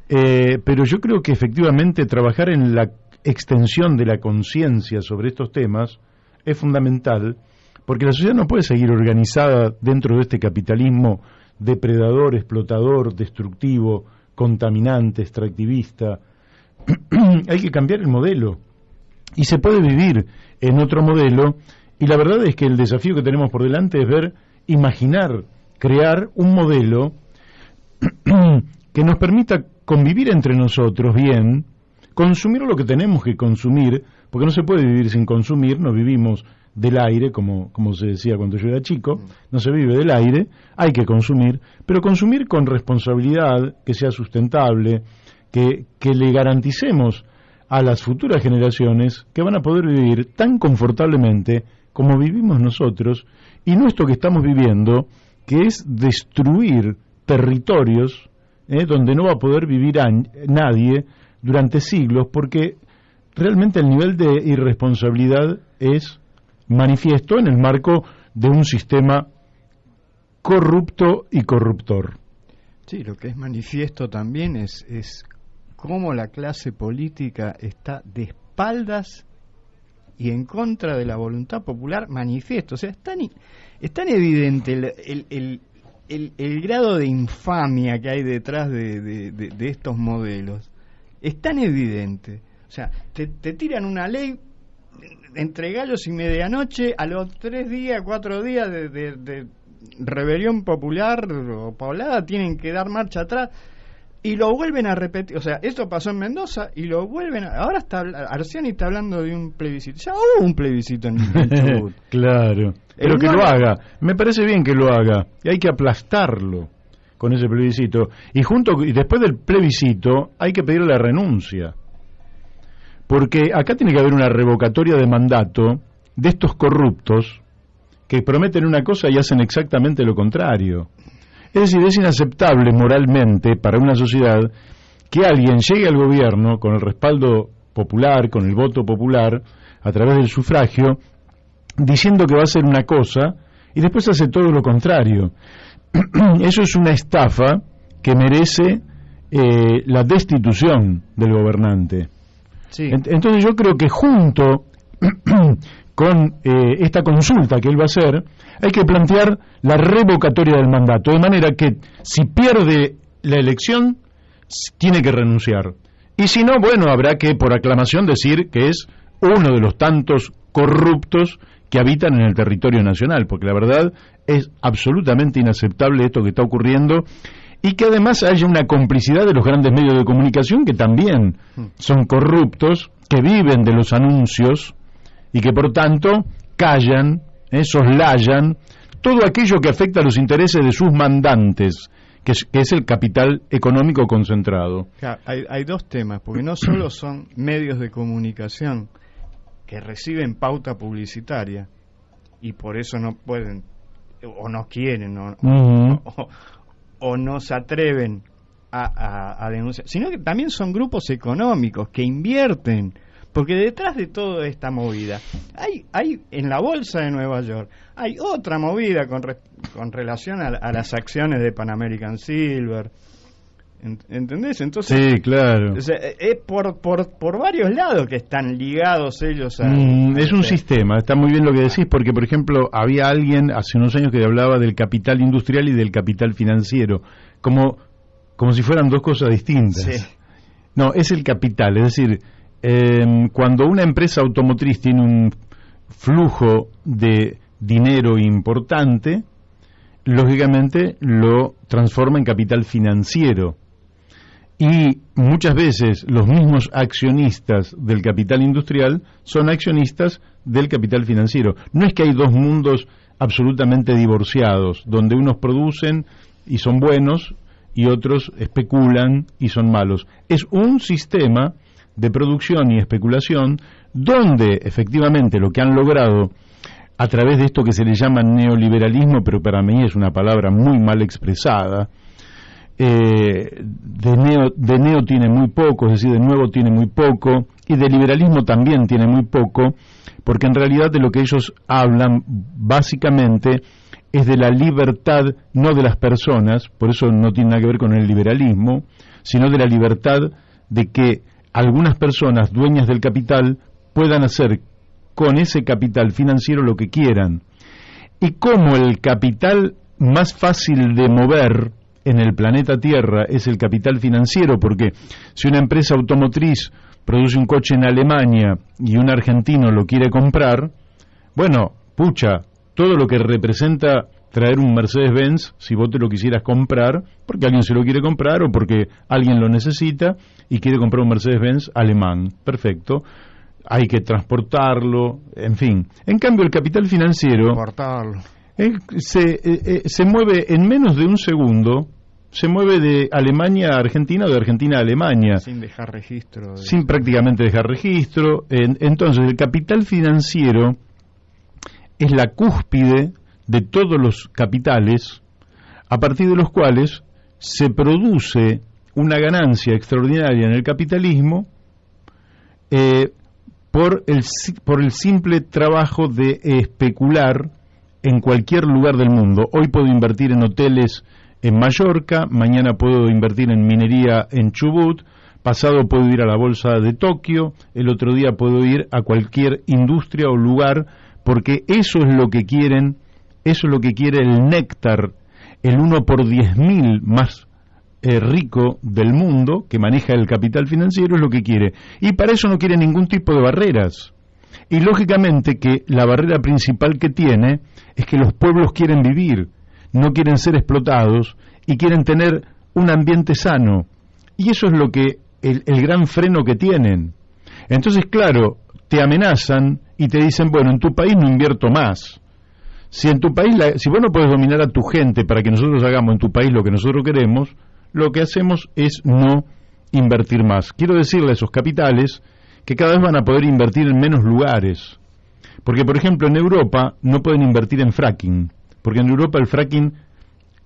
Pero yo creo que efectivamente trabajar en la extensión de la conciencia sobre estos temas es fundamental, porque la sociedad no puede seguir organizada dentro de este capitalismo depredador, explotador, destructivo, contaminante, extractivista. Hay que cambiar el modelo y se puede vivir en otro modelo, y la verdad es que el desafío que tenemos por delante es imaginar, crear un modelo que nos permita convivir entre nosotros bien, consumir lo que tenemos que consumir, porque no se puede vivir sin consumir, no vivimos del aire, como se decía cuando yo era chico, no se vive del aire, hay que consumir, pero consumir con responsabilidad, que sea sustentable, que le garanticemos a las futuras generaciones que van a poder vivir tan confortablemente como vivimos nosotros, y no esto que estamos viviendo, que es destruir territorios donde no va a poder vivir nadie durante siglos, porque realmente el nivel de irresponsabilidad es manifiesto en el marco de un sistema corrupto y corruptor. Sí, lo que es manifiesto también es cómo la clase política está de espaldas y en contra de la voluntad popular manifiesto. O sea, es tan evidente el grado de infamia que hay detrás de estos modelos. Es tan evidente. O sea, te tiran una ley entre gallos y medianoche, a los 3 días, 4 días de rebelión popular o poblada, tienen que dar marcha atrás y lo vuelven a repetir. O sea, esto pasó en Mendoza y lo vuelven ahora Arciani está hablando de un plebiscito. Ya hubo un plebiscito en Chubut. Claro, pero que lo haga. Me parece bien que lo haga, y hay que aplastarlo con ese plebiscito, y después del plebiscito hay que pedir la renuncia, porque acá tiene que haber una revocatoria de mandato de estos corruptos que prometen una cosa y hacen exactamente lo contrario. Es decir, es inaceptable moralmente para una sociedad que alguien llegue al gobierno con el respaldo popular, con el voto popular, a través del sufragio, diciendo que va a hacer una cosa y después hace todo lo contrario. Eso es una estafa que merece la destitución del gobernante. Sí. Entonces yo creo que junto con esta consulta que él va a hacer, hay que plantear la revocatoria del mandato, de manera que si pierde la elección, tiene que renunciar. Y si no, bueno, habrá que por aclamación decir que es uno de los tantos corruptos que habitan en el territorio nacional, porque la verdad es absolutamente inaceptable esto que está ocurriendo, y que además haya una complicidad de los grandes medios de comunicación que también son corruptos, que viven de los anuncios y que por tanto callan, soslayan todo aquello que afecta a los intereses de sus mandantes, que es el capital económico concentrado. Hay dos temas, porque no solo son medios de comunicación que reciben pauta publicitaria y por eso no pueden o no quieren o no se atreven a denunciar, sino que también son grupos económicos que invierten, porque detrás de toda esta movida hay en la bolsa de Nueva York hay otra movida con relación a las acciones de Pan American Silver. ¿Entendés? Entonces, sí, claro. Es por varios lados que están ligados ellos a... es un sistema, está muy bien lo que decís, porque, por ejemplo, había alguien hace unos años que hablaba del capital industrial y del capital financiero, como si fueran dos cosas distintas. Sí. No, es el capital, es decir, cuando una empresa automotriz tiene un flujo de dinero importante, lógicamente lo transforma en capital financiero. Y muchas veces los mismos accionistas del capital industrial son accionistas del capital financiero. No es que hay dos mundos absolutamente divorciados, donde unos producen y son buenos y otros especulan y son malos. Es un sistema de producción y especulación donde efectivamente lo que han logrado a través de esto que se le llama neoliberalismo, pero para mí es una palabra muy mal expresada, de neo tiene muy poco, es decir, de nuevo tiene muy poco, y de liberalismo también tiene muy poco, porque en realidad de lo que ellos hablan básicamente es de la libertad, no de las personas, por eso no tiene nada que ver con el liberalismo, sino de la libertad de que algunas personas dueñas del capital puedan hacer con ese capital financiero lo que quieran. Y como el capital más fácil de mover en el planeta Tierra es el capital financiero, porque si una empresa automotriz produce un coche en Alemania y un argentino lo quiere comprar, bueno, pucha, todo lo que representa traer un Mercedes-Benz, si vos te lo quisieras comprar, porque alguien se lo quiere comprar o porque alguien lo necesita y quiere comprar un Mercedes-Benz alemán, perfecto, hay que transportarlo, en fin. En cambio, el capital financiero se mueve en menos de un segundo, se mueve de Alemania a Argentina o de Argentina a Alemania. Sin dejar registro. Sin prácticamente dejar registro. Entonces, el capital financiero es la cúspide de todos los capitales, a partir de los cuales se produce una ganancia extraordinaria en el capitalismo por el simple trabajo de especular en cualquier lugar del mundo. Hoy puedo invertir en hoteles en Mallorca, mañana puedo invertir en minería en Chubut, pasado puedo ir a la bolsa de Tokio, el otro día puedo ir a cualquier industria o lugar, porque eso es lo que quieren, eso es lo que quiere el néctar, el 1 por 10.000 más rico del mundo, que maneja el capital financiero, es lo que quiere. Y para eso no quiere ningún tipo de barreras. Y lógicamente que la barrera principal que tiene es que los pueblos quieren vivir, no quieren ser explotados y quieren tener un ambiente sano. Y eso es lo que el gran freno que tienen. Entonces, claro, te amenazan y te dicen, bueno, en tu país no invierto más. Si en tu país, si vos no podés dominar a tu gente para que nosotros hagamos en tu país lo que nosotros queremos, lo que hacemos es no invertir más. Quiero decirle a esos capitales que cada vez van a poder invertir en menos lugares. Porque, por ejemplo, en Europa no pueden invertir en fracking, porque en Europa el fracking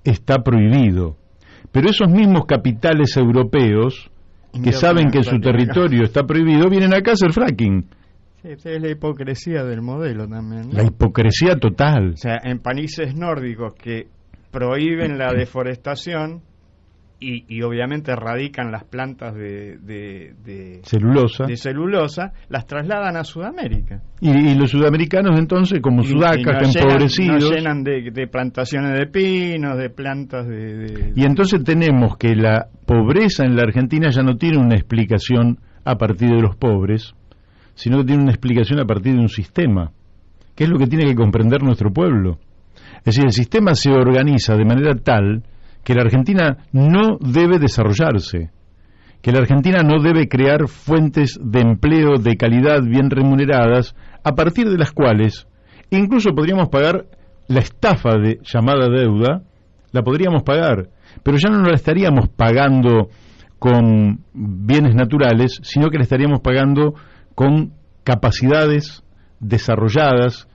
está prohibido. Pero esos mismos capitales europeos que saben que en su territorio está prohibido, vienen acá a hacer fracking. Sí, esa es la hipocresía del modelo también, ¿no? La hipocresía total. O sea, en países nórdicos que prohíben la deforestación y obviamente erradican las plantas de celulosa, las trasladan a Sudamérica. Y los sudamericanos entonces, como sudacas, empobrecidos... Nos llenan de plantaciones de pinos, de plantas Y entonces tenemos que la pobreza en la Argentina ya no tiene una explicación a partir de los pobres, sino que tiene una explicación a partir de un sistema, que es lo que tiene que comprender nuestro pueblo. Es decir, el sistema se organiza de manera tal que la Argentina no debe desarrollarse, que la Argentina no debe crear fuentes de empleo de calidad bien remuneradas, a partir de las cuales incluso podríamos pagar la estafa llamada deuda, la podríamos pagar, pero ya no la estaríamos pagando con bienes naturales, sino que la estaríamos pagando con capacidades desarrolladas,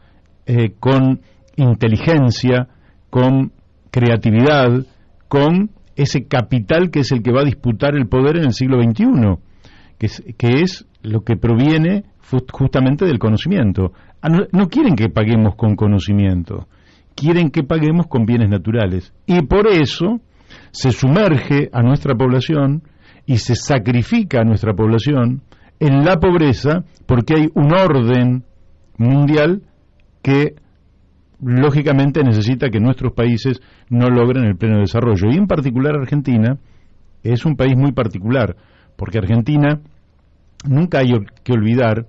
con inteligencia, con creatividad, con ese capital que es el que va a disputar el poder en el siglo XXI, que es lo que proviene justamente del conocimiento. No quieren que paguemos con conocimiento, quieren que paguemos con bienes naturales. Y por eso se sumerge a nuestra población y se sacrifica a nuestra población en la pobreza, porque hay un orden mundial que lógicamente necesita que nuestros países no logren el pleno desarrollo. Y en particular Argentina es un país muy particular, porque Argentina, nunca hay que olvidar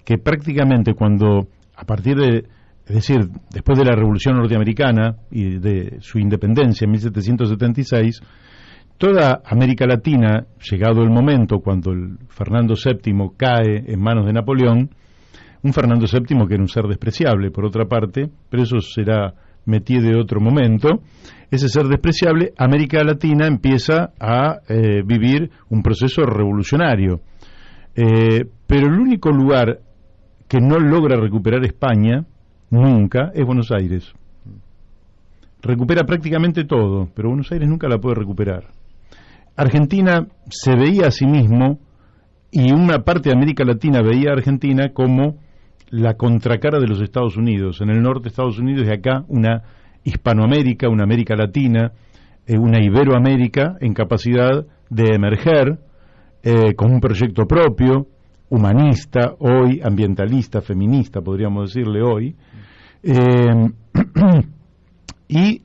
que prácticamente cuando, a partir de, es decir, después de la Revolución Norteamericana y de su independencia en 1776, toda América Latina, llegado el momento cuando el Fernando VII cae en manos de Napoleón, un Fernando VII que era un ser despreciable, por otra parte, pero eso será métier de otro momento, ese ser despreciable, América Latina empieza a vivir un proceso revolucionario. Pero el único lugar que no logra recuperar España, nunca, es Buenos Aires. Recupera prácticamente todo, pero Buenos Aires nunca la puede recuperar. Argentina se veía a sí mismo, y una parte de América Latina veía a Argentina como la contracara de los Estados Unidos. En el norte de Estados Unidos y acá una Hispanoamérica, una América Latina, una Iberoamérica en capacidad de emerger con un proyecto propio, humanista, hoy ambientalista, feminista, podríamos decirle hoy, y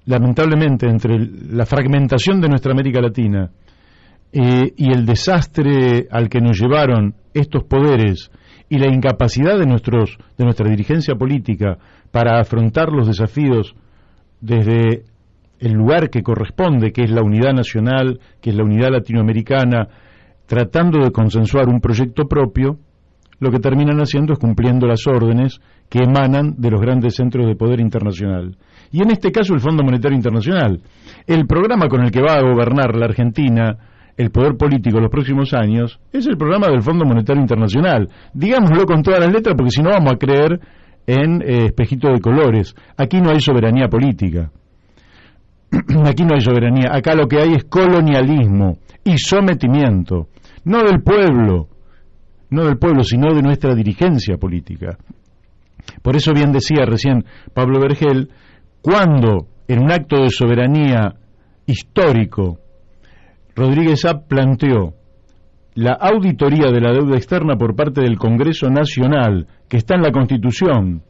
lamentablemente entre la fragmentación de nuestra América Latina y el desastre al que nos llevaron estos poderes y la incapacidad de nuestra dirigencia política para afrontar los desafíos desde el lugar que corresponde, que es la unidad nacional, que es la unidad latinoamericana, tratando de consensuar un proyecto propio, lo que terminan haciendo es cumpliendo las órdenes que emanan de los grandes centros de poder internacional. Y en este caso el Fondo Monetario Internacional. El programa con el que va a gobernar la Argentina, el poder político en los próximos años, es el programa del Fondo Monetario Internacional. Digámoslo con todas las letras, porque si no vamos a creer en espejito de colores. Aquí no hay soberanía política. Aquí no hay soberanía. Acá lo que hay es colonialismo y sometimiento. No del pueblo, sino de nuestra dirigencia política. Por eso bien decía recién Pablo Vergel, cuando en un acto de soberanía histórico Rodríguez A. planteó la auditoría de la deuda externa por parte del Congreso Nacional, que está en la Constitución,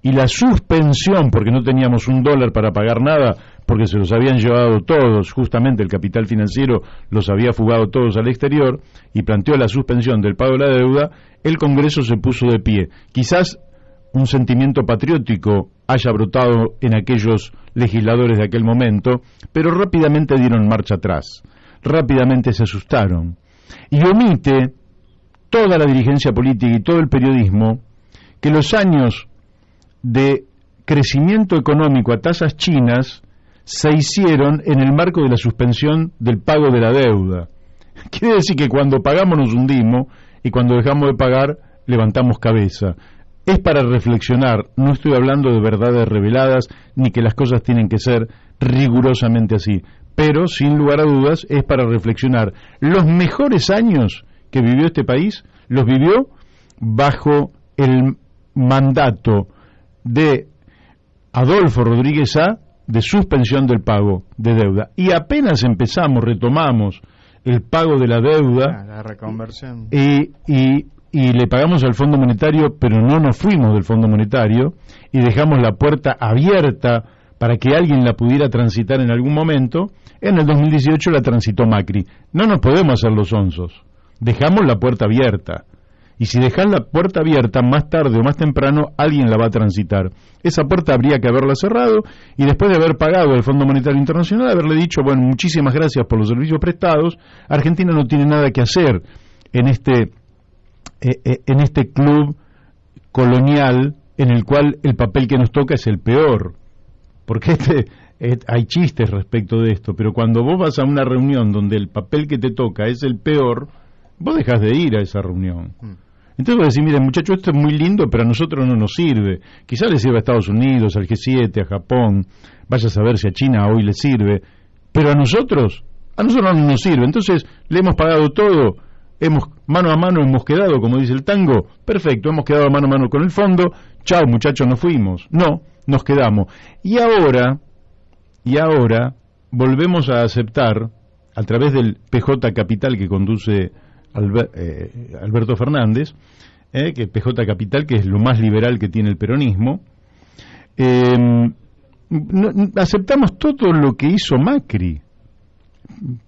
y la suspensión, porque no teníamos $1 para pagar nada, porque se los habían llevado todos, justamente el capital financiero los había fugado todos al exterior, y planteó la suspensión del pago de la deuda, el Congreso se puso de pie. Quizás un sentimiento patriótico haya brotado en aquellos legisladores de aquel momento, pero rápidamente dieron marcha atrás, rápidamente se asustaron, y omite toda la dirigencia política y todo el periodismo que los años de crecimiento económico a tasas chinas se hicieron en el marco de la suspensión del pago de la deuda. Quiere decir que cuando pagamos nos hundimos y cuando dejamos de pagar levantamos cabeza. Es para reflexionar, no estoy hablando de verdades reveladas ni que las cosas tienen que ser rigurosamente así, pero sin lugar a dudas es para reflexionar. Los mejores años que vivió este país los vivió bajo el mandato de Adolfo Rodríguez A. de suspensión del pago de deuda. Y apenas retomamos el pago de la deuda, la reconversión, y le pagamos al Fondo Monetario, pero no nos fuimos del Fondo Monetario y dejamos la puerta abierta para que alguien la pudiera transitar en algún momento. En el 2018 la transitó Macri. No nos podemos hacer los onzos. Dejamos la puerta abierta. Y si dejas la puerta abierta, más tarde o más temprano, alguien la va a transitar. Esa puerta habría que haberla cerrado y después de haber pagado al Fondo Monetario Internacional, haberle dicho, bueno, muchísimas gracias por los servicios prestados, Argentina no tiene nada que hacer en este club colonial en el cual el papel que nos toca es el peor. Porque hay chistes respecto de esto, pero cuando vos vas a una reunión donde el papel que te toca es el peor, vos dejás de ir a esa reunión. Entonces vos decís, miren muchachos, esto es muy lindo, pero a nosotros no nos sirve. Quizás le sirve a Estados Unidos, al G7, a Japón, vaya a saber si a China hoy le sirve, pero a nosotros no nos sirve. Entonces le hemos pagado todo, mano a mano hemos quedado, como dice el tango, perfecto, hemos quedado mano a mano con el fondo, chao muchachos, nos fuimos. No, nos quedamos. Y ahora volvemos a aceptar, a través del PJ Capital que conduce Alberto Fernández, que PJ Capital, que es lo más liberal que tiene el peronismo, aceptamos todo lo que hizo Macri,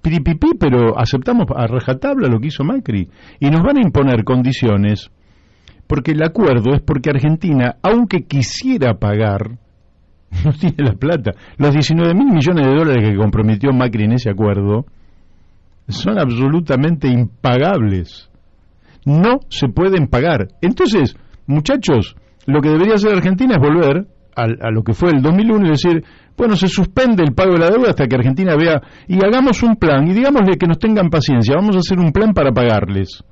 piripipí, pero aceptamos a rajatabla lo que hizo Macri, y nos van a imponer condiciones, porque el acuerdo es porque Argentina, aunque quisiera pagar, no tiene la plata. Los 19.000 millones de dólares que comprometió Macri en ese acuerdo son absolutamente impagables. No se pueden pagar. Entonces, muchachos, lo que debería hacer Argentina es volver a lo que fue el 2001 y decir, bueno, se suspende el pago de la deuda hasta que Argentina vea, y hagamos un plan, y digámosle que nos tengan paciencia, vamos a hacer un plan para pagarles,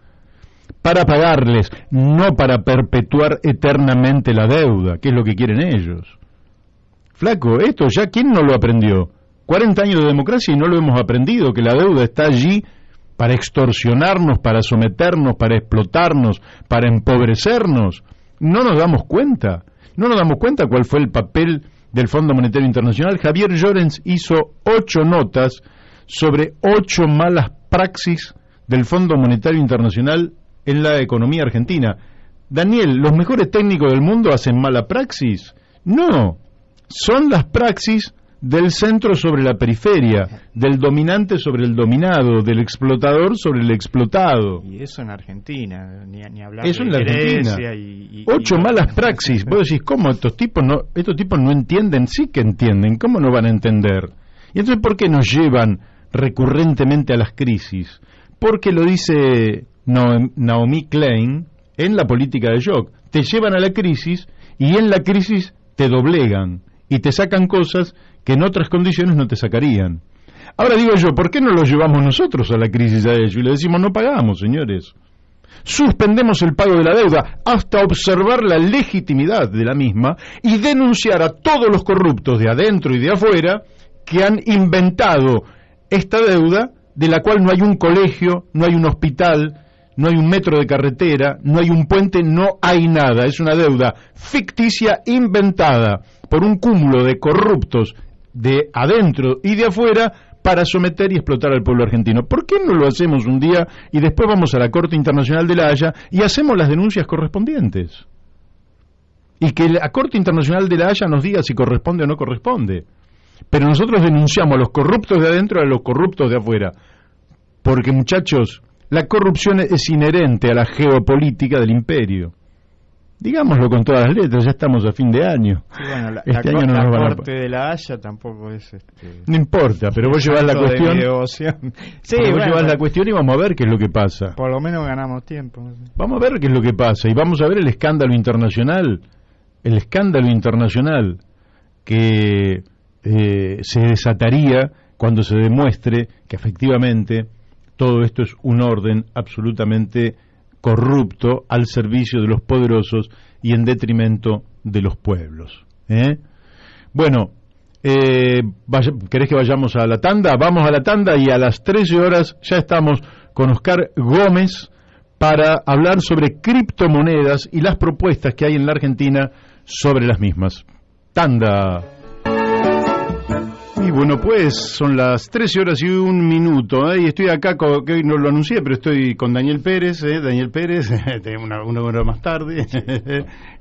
no para perpetuar eternamente la deuda, que es lo que quieren ellos. Flaco, esto ya, ¿quién no lo aprendió? 40 años de democracia y no lo hemos aprendido, que la deuda está allí para extorsionarnos, para someternos, para explotarnos, para empobrecernos. no nos damos cuenta. No nos damos cuenta cuál fue el papel del Fondo Monetario Internacional. Javier Llorens hizo 8 notas sobre 8 malas praxis del Fondo Monetario Internacional en la economía argentina. Daniel, ¿los mejores técnicos del mundo hacen mala praxis? No, son las praxis del centro sobre la periferia, del dominante sobre el dominado, del explotador sobre el explotado. Y eso en Argentina, ni hablar eso de en la Argentina. 8 malas praxis. Vos decís, ¿cómo estos tipos no entienden? Sí que entienden, ¿cómo no van a entender? Y entonces, ¿por qué nos llevan recurrentemente a las crisis? Porque lo dice Naomi Klein en La política de shock. Te llevan a la crisis y en la crisis te doblegan y te sacan cosas que en otras condiciones no te sacarían. Ahora digo yo, ¿por qué no lo llevamos nosotros a la crisis a ellos? Y le decimos, no pagamos, señores. Suspendemos el pago de la deuda hasta observar la legitimidad de la misma y denunciar a todos los corruptos de adentro y de afuera que han inventado esta deuda de la cual no hay un colegio, no hay un hospital, no hay un metro de carretera, no hay un puente, no hay nada. Es una deuda ficticia inventada por un cúmulo de corruptos de adentro y de afuera para someter y explotar al pueblo argentino. ¿Por qué no lo hacemos un día y después vamos a la Corte Internacional de la Haya y hacemos las denuncias correspondientes? Y que la Corte Internacional de la Haya nos diga si corresponde o no corresponde. Pero nosotros denunciamos a los corruptos de adentro y a los corruptos de afuera. Porque, muchachos, la corrupción es inherente a la geopolítica del imperio. Digámoslo con todas las letras, ya estamos a fin de año. Sí, bueno, año no la nos van a... Corte de la Haya tampoco es... No importa, pero vos llevás la cuestión... Sí, vos llevás la cuestión y vamos a ver qué es lo que pasa. Por lo menos ganamos tiempo. Vamos a ver qué es lo que pasa y vamos a ver el escándalo internacional que se desataría cuando se demuestre que efectivamente todo esto es un orden absolutamente corrupto al servicio de los poderosos y en detrimento de los pueblos. Bueno, ¿querés que vayamos a la tanda? Vamos a la tanda y a las 13 horas ya estamos con Oscar Gómez para hablar sobre criptomonedas y las propuestas que hay en la Argentina sobre las mismas. Tanda. Y bueno, pues son las 13 horas y 1 minuto, y estoy acá, que hoy no lo anuncié, pero estoy con Daniel Pérez, una hora más tarde,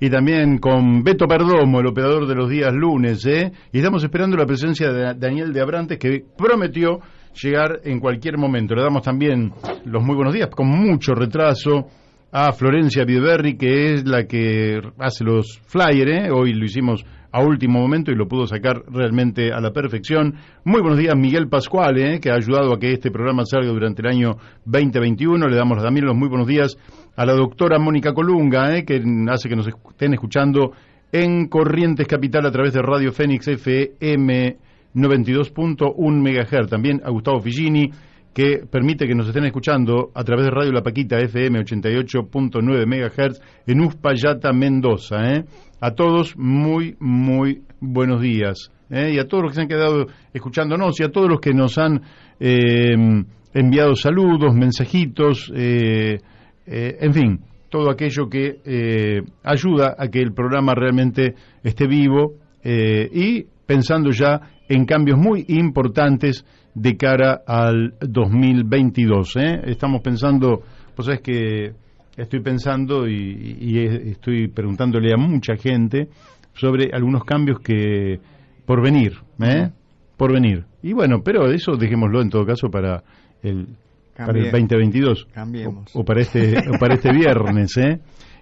y también con Beto Perdomo, el operador de los días lunes, y estamos esperando la presencia de Daniel de Abrantes, que prometió llegar en cualquier momento. Le damos también los muy buenos días, con mucho retraso, a Florencia Videberri, que es la que hace los flyers, hoy lo hicimos a último momento y lo pudo sacar realmente a la perfección. Muy buenos días, Miguel Pascual, que ha ayudado a que este programa salga durante el año 2021. Le damos también los muy buenos días a la doctora Mónica Colunga, que hace que nos estén escuchando en Corrientes Capital a través de Radio Fénix FM 92.1 MHz. También a Gustavo Figini, que permite que nos estén escuchando a través de Radio La Paquita FM 88.9 MHz en Uspallata, Mendoza. A todos muy, muy buenos días. Y a todos los que se han quedado escuchándonos y a todos los que nos han enviado saludos, mensajitos, en fin, todo aquello que ayuda a que el programa realmente esté vivo y pensando ya en cambios muy importantes de cara al 2022. Estamos pensando, pues es que estoy pensando y estoy preguntándole a mucha gente sobre algunos cambios que por venir. Y bueno, pero eso dejémoslo en todo caso para el 2022. Cambiemos. O para este viernes.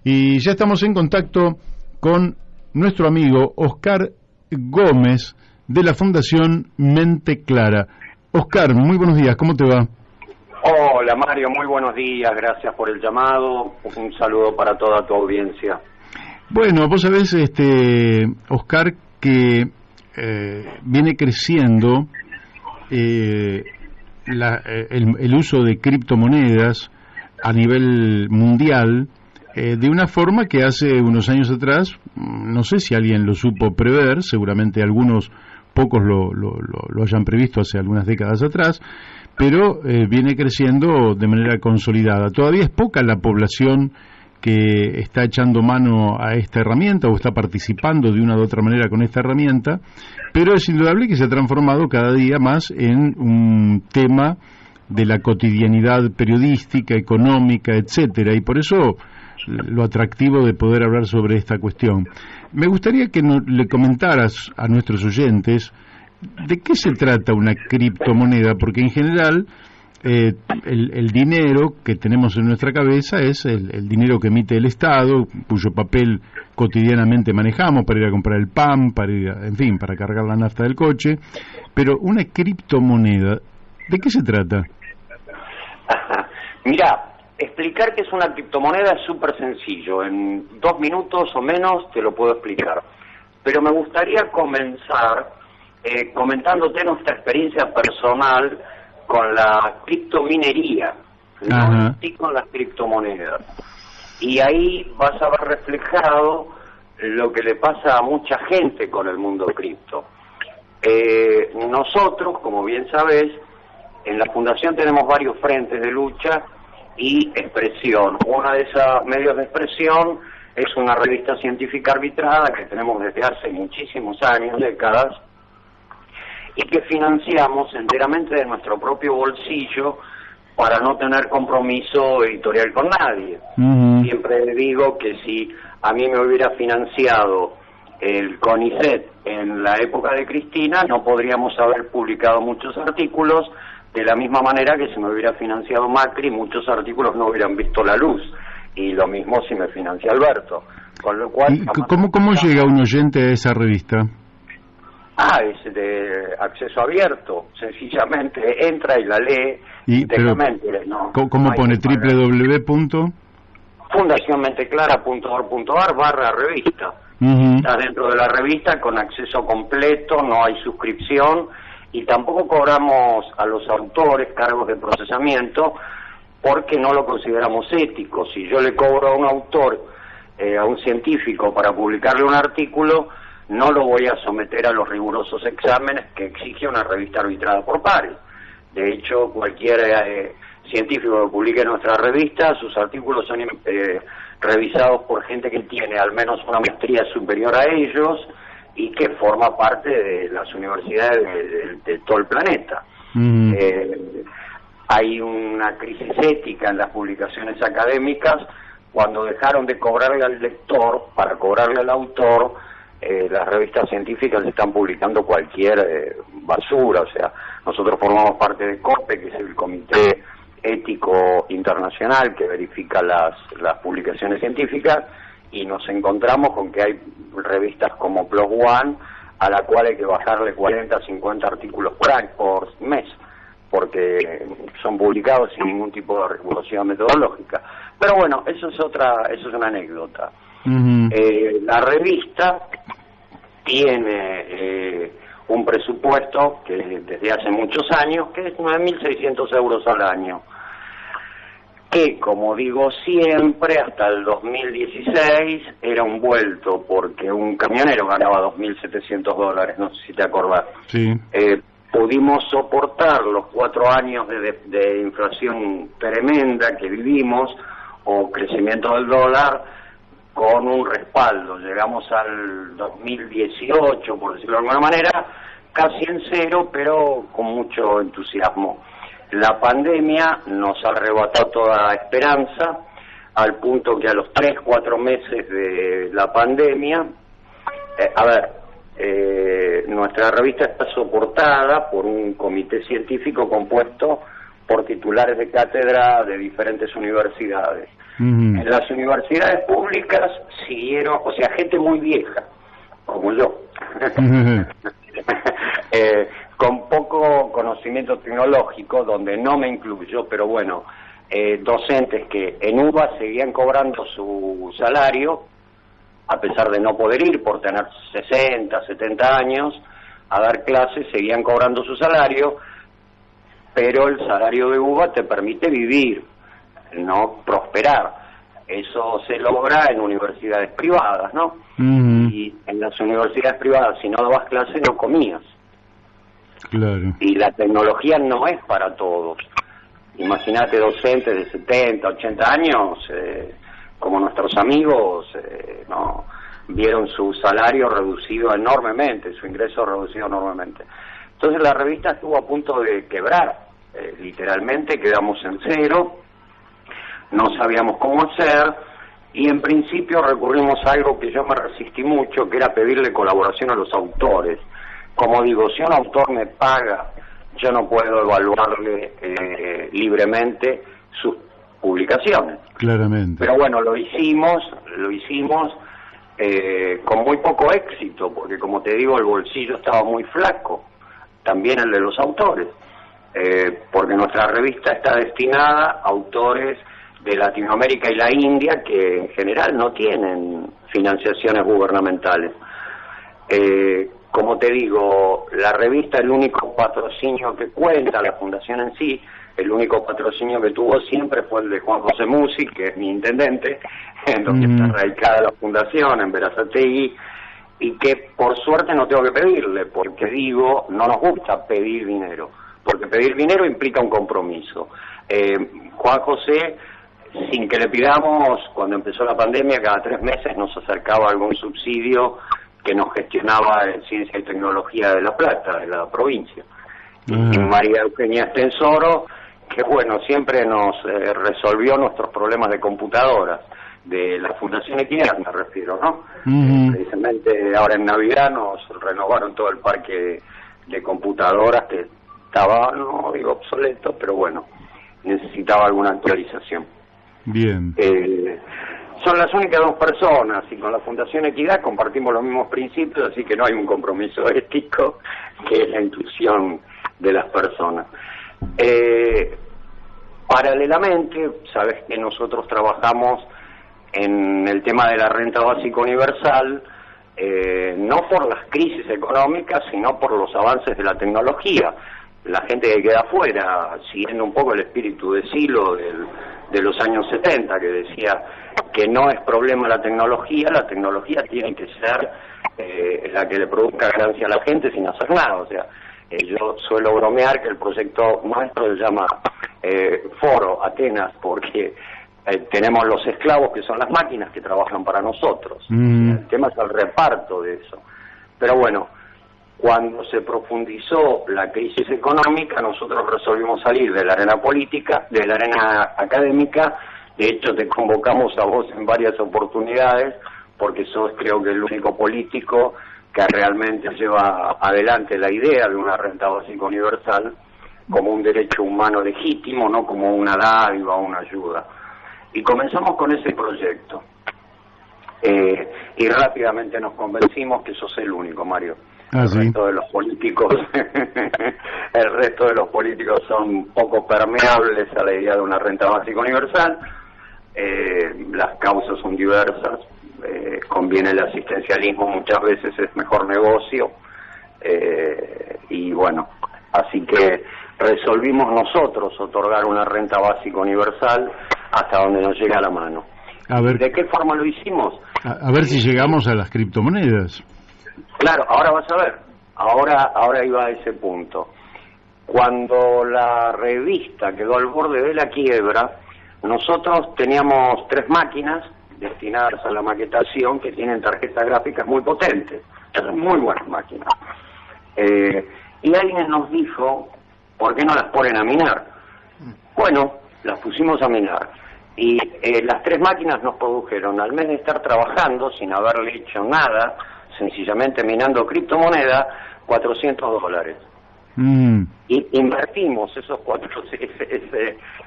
Y ya estamos en contacto con nuestro amigo Oscar Gómez de la Fundación Mente Clara. Oscar, muy buenos días, ¿cómo te va? Hola Mario, muy buenos días, gracias por el llamado, un saludo para toda tu audiencia. Bueno, vos sabés, Oscar, que viene creciendo el uso de criptomonedas a nivel mundial de una forma que hace unos años atrás, no sé si alguien lo supo prever, seguramente algunos pocos lo hayan previsto hace algunas décadas atrás, pero viene creciendo de manera consolidada. Todavía es poca la población que está echando mano a esta herramienta o está participando de una u otra manera con esta herramienta, pero es indudable que se ha transformado cada día más en un tema de la cotidianidad periodística, económica, etcétera, y por eso lo atractivo de poder hablar sobre esta cuestión. Me gustaría que le comentaras a nuestros oyentes de qué se trata una criptomoneda, porque en general el dinero que tenemos en nuestra cabeza es el dinero que emite el Estado, cuyo papel cotidianamente manejamos para ir a comprar el pan, para ir en fin, para cargar la nafta del coche, pero una criptomoneda, ¿de qué se trata? Mira, explicar qué es una criptomoneda es súper sencillo, en 2 minutos o menos te lo puedo explicar, pero me gustaría comenzar comentándote nuestra experiencia personal con la criptominería, no y con las criptomonedas. Y ahí vas a ver reflejado lo que le pasa a mucha gente con el mundo cripto. Nosotros, como bien sabés, en la Fundación tenemos varios frentes de lucha y expresión. Uno de esos medios de expresión es una revista científica arbitrada que tenemos desde hace muchísimos años, décadas, y que financiamos enteramente de nuestro propio bolsillo para no tener compromiso editorial con nadie. Siempre digo que si a mí me hubiera financiado el CONICET en la época de Cristina, no podríamos haber publicado muchos artículos, de la misma manera que si me hubiera financiado Macri, muchos artículos no hubieran visto la luz, y lo mismo si me financia Alberto. Con lo cual, ¿Cómo llega un oyente a esa revista? Es de acceso abierto, sencillamente entra y la lee directamente. ¿Cómo pone? www.fundacionmenteclara.org.ar/revista. Está dentro de la revista con acceso completo, no hay suscripción y tampoco cobramos a los autores cargos de procesamiento porque no lo consideramos ético. Si yo le cobro a un autor, a un científico para publicarle un artículo, no lo voy a someter a los rigurosos exámenes que exige una revista arbitrada por pares. De hecho, cualquier científico que publique en nuestra revista, sus artículos son revisados por gente que tiene al menos una maestría superior a ellos y que forma parte de las universidades de todo el planeta. Hay una crisis ética en las publicaciones académicas cuando dejaron de cobrarle al lector para cobrarle al autor. Las revistas científicas están publicando cualquier basura, o sea, nosotros formamos parte de COPE, que es el Comité Ético Internacional que verifica las publicaciones científicas, y nos encontramos con que hay revistas como PLOS ONE a la cual hay que bajarle 40, 50 artículos por mes, porque son publicados sin ningún tipo de rigurosidad metodológica. Pero bueno, eso es una anécdota. La revista tiene un presupuesto que desde hace muchos años, que es 9.600 euros al año, que, como digo siempre, hasta el 2016 era un vuelto, porque un camionero ganaba $2.700, no sé si te acordás. Sí. Pudimos soportar los 4 años de inflación tremenda que vivimos, o crecimiento del dólar, con un respaldo. Llegamos al 2018, por decirlo de alguna manera, casi en cero, pero con mucho entusiasmo. La pandemia nos arrebató toda esperanza, al punto que a los 3-4 meses de la pandemia, nuestra revista está soportada por un comité científico compuesto por titulares de cátedra de diferentes universidades. En las universidades públicas siguieron, o sea, gente muy vieja, como yo, con poco conocimiento tecnológico, donde no me incluyo, pero bueno, docentes que en UBA seguían cobrando su salario, a pesar de no poder ir por tener 60, 70 años a dar clases, seguían cobrando su salario, pero el salario de UBA te permite vivir, no prosperar. Eso se logra en universidades privadas, ¿no? Y en las universidades privadas, si no dabas clases, no comías. Claro. Y la tecnología no es para todos. Imagínate docentes de 70, 80 años, como nuestros amigos, no vieron su salario reducido enormemente, su ingreso reducido enormemente. Entonces la revista estuvo a punto de quebrar, literalmente quedamos en cero, no sabíamos cómo hacer, y en principio recurrimos a algo que yo me resistí mucho, que era pedirle colaboración a los autores. Como digo, si un autor me paga, yo no puedo evaluarle libremente sus publicaciones. Claramente. Pero bueno, lo hicimos con muy poco éxito, porque como te digo, el bolsillo estaba muy flaco, también el de los autores, porque nuestra revista está destinada a autores de Latinoamérica y la India que en general no tienen financiaciones gubernamentales. Como te digo, la revista, el único patrocinio que cuenta, la fundación en sí, el único patrocinio que tuvo siempre fue el de Juan José Musi, que es mi intendente, en donde está radicada la fundación, en Berazategui, y que por suerte no tengo que pedirle, porque digo, no nos gusta pedir dinero, porque pedir dinero implica un compromiso. Juan José, sin que le pidamos, cuando empezó la pandemia, cada 3 meses nos acercaba algún subsidio que nos gestionaba en Ciencia y Tecnología de La Plata, de la provincia. Y María Eugenia Estensoro, que bueno, siempre nos resolvió nuestros problemas de computadoras, de la Fundación Equidad me refiero, ¿no? Precisamente ahora en Navidad nos renovaron todo el parque de computadoras que estaba, no digo obsoleto, pero bueno, necesitaba alguna actualización. Bien. Son las únicas 2 personas, y con la Fundación Equidad compartimos los mismos principios, así que no hay un compromiso ético, que es la inclusión de las personas. Paralelamente, sabes que nosotros trabajamos en el tema de la renta básica universal, no por las crisis económicas, sino por los avances de la tecnología. La gente que queda afuera, siguiendo un poco el espíritu de Silo de los años 70, que decía que no es problema la tecnología tiene que ser la que le produzca ganancia a la gente sin hacer nada. O sea, yo suelo bromear que el proyecto nuestro se llama Foro, Atenas, porque tenemos los esclavos que son las máquinas que trabajan para nosotros. El tema es el reparto de eso. Pero bueno, cuando se profundizó la crisis económica, nosotros resolvimos salir de la arena política, de la arena académica. De hecho, te convocamos a vos en varias oportunidades, porque sos, creo que, el único político que realmente lleva adelante la idea de una renta básica universal como un derecho humano legítimo, no como una dádiva o una ayuda. Y comenzamos con ese proyecto. Y rápidamente nos convencimos que sos el único, Mario. El resto de los políticos son poco permeables a la idea de una renta básica universal. Las causas son diversas. Conviene el asistencialismo, muchas veces es mejor negocio. Y bueno, así que resolvimos nosotros otorgar una renta básica universal hasta donde nos llega la mano. A ver, ¿de qué forma lo hicimos? A ver si llegamos a las criptomonedas. Claro, ahora vas a ver, ahora iba a ese punto. Cuando la revista quedó al borde de la quiebra, nosotros teníamos 3 máquinas destinadas a la maquetación que tienen tarjetas gráficas muy potentes, son muy buenas máquinas. Y alguien nos dijo, ¿por qué no las ponen a minar? Bueno, las pusimos a minar. Y las 3 máquinas nos produjeron, al mes de estar trabajando sin haberle hecho nada, sencillamente minando criptomonedas, $400. Y invertimos